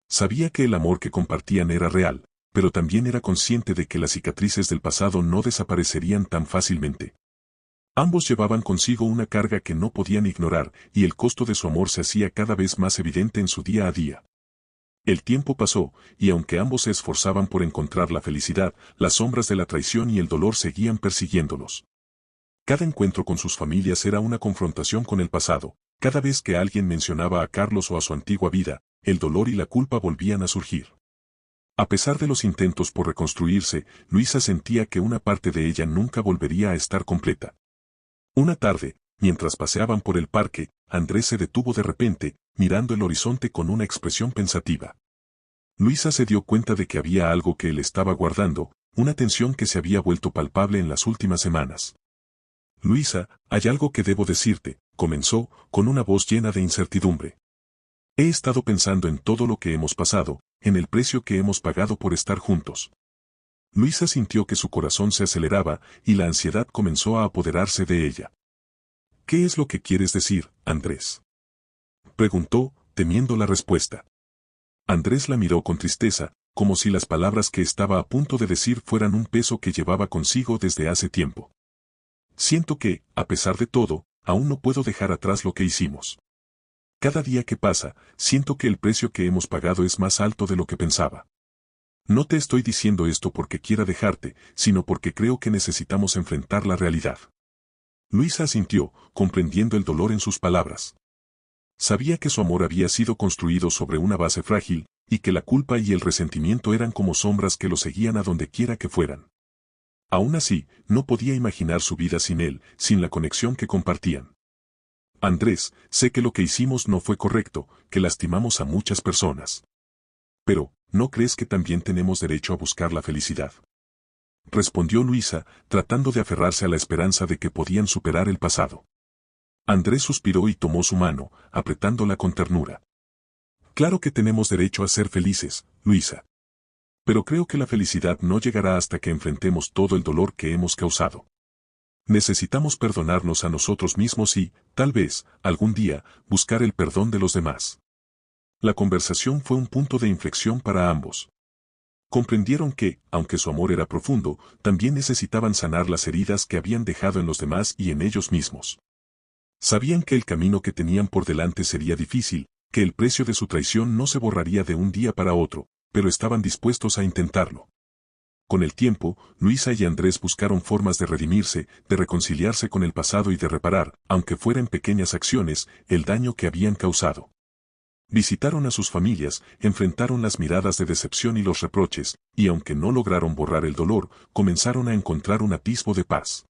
Sabía que el amor que compartían era real, pero también era consciente de que las cicatrices del pasado no desaparecerían tan fácilmente. Ambos llevaban consigo una carga que no podían ignorar, y el costo de su amor se hacía cada vez más evidente en su día a día. El tiempo pasó, y aunque ambos se esforzaban por encontrar la felicidad, las sombras de la traición y el dolor seguían persiguiéndolos. Cada encuentro con sus familias era una confrontación con el pasado. Cada vez que alguien mencionaba a Carlos o a su antigua vida, el dolor y la culpa volvían a surgir. A pesar de los intentos por reconstruirse, Luisa sentía que una parte de ella nunca volvería a estar completa. Una tarde, mientras paseaban por el parque, Andrés se detuvo de repente, mirando el horizonte con una expresión pensativa. Luisa se dio cuenta de que había algo que él estaba guardando, una tensión que se había vuelto palpable en las últimas semanas. Luisa, hay algo que debo decirte, comenzó, con una voz llena de incertidumbre. He estado pensando en todo lo que hemos pasado, en el precio que hemos pagado por estar juntos. Luisa sintió que su corazón se aceleraba, y la ansiedad comenzó a apoderarse de ella. ¿Qué es lo que quieres decir, Andrés?, preguntó, temiendo la respuesta. Andrés la miró con tristeza, como si las palabras que estaba a punto de decir fueran un peso que llevaba consigo desde hace tiempo. Siento que, a pesar de todo, aún no puedo dejar atrás lo que hicimos. Cada día que pasa, siento que el precio que hemos pagado es más alto de lo que pensaba. No te estoy diciendo esto porque quiera dejarte, sino porque creo que necesitamos enfrentar la realidad. Luisa asintió, comprendiendo el dolor en sus palabras. Sabía que su amor había sido construido sobre una base frágil, y que la culpa y el resentimiento eran como sombras que lo seguían a donde quiera que fueran. Aún así, no podía imaginar su vida sin él, sin la conexión que compartían. Andrés, sé que lo que hicimos no fue correcto, que lastimamos a muchas personas. Pero, ¿no crees que también tenemos derecho a buscar la felicidad?, respondió Luisa, tratando de aferrarse a la esperanza de que podían superar el pasado. Andrés suspiró y tomó su mano, apretándola con ternura. Claro que tenemos derecho a ser felices, Luisa. Pero creo que la felicidad no llegará hasta que enfrentemos todo el dolor que hemos causado. Necesitamos perdonarnos a nosotros mismos y, tal vez, algún día, buscar el perdón de los demás. La conversación fue un punto de inflexión para ambos. Comprendieron que, aunque su amor era profundo, también necesitaban sanar las heridas que habían dejado en los demás y en ellos mismos. Sabían que el camino que tenían por delante sería difícil, que el precio de su traición no se borraría de un día para otro, pero estaban dispuestos a intentarlo. Con el tiempo, Luisa y Andrés buscaron formas de redimirse, de reconciliarse con el pasado y de reparar, aunque fueran pequeñas acciones, el daño que habían causado. Visitaron a sus familias, enfrentaron las miradas de decepción y los reproches, y aunque no lograron borrar el dolor, comenzaron a encontrar un atisbo de paz.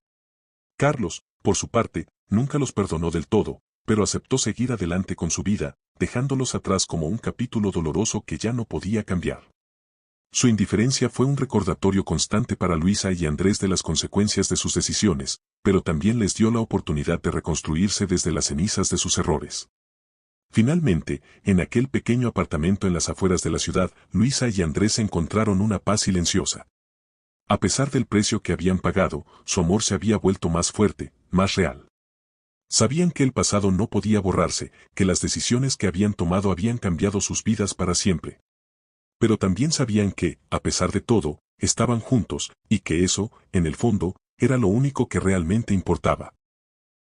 Carlos, por su parte, nunca los perdonó del todo, pero aceptó seguir adelante con su vida, dejándolos atrás como un capítulo doloroso que ya no podía cambiar. Su indiferencia fue un recordatorio constante para Luisa y Andrés de las consecuencias de sus decisiones, pero también les dio la oportunidad de reconstruirse desde las cenizas de sus errores. Finalmente, en aquel pequeño apartamento en las afueras de la ciudad, Luisa y Andrés encontraron una paz silenciosa. A pesar del precio que habían pagado, su amor se había vuelto más fuerte, más real. Sabían que el pasado no podía borrarse, que las decisiones que habían tomado habían cambiado sus vidas para siempre. Pero también sabían que, a pesar de todo, estaban juntos, y que eso, en el fondo, era lo único que realmente importaba.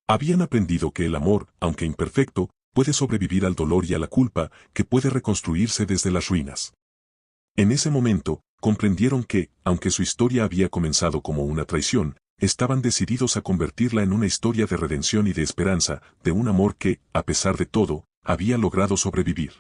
Habían aprendido que el amor, aunque imperfecto, puede sobrevivir al dolor y a la culpa, que puede reconstruirse desde las ruinas. En ese momento, comprendieron que, aunque su historia había comenzado como una traición, estaban decididos a convertirla en una historia de redención y de esperanza, de un amor que, a pesar de todo, había logrado sobrevivir.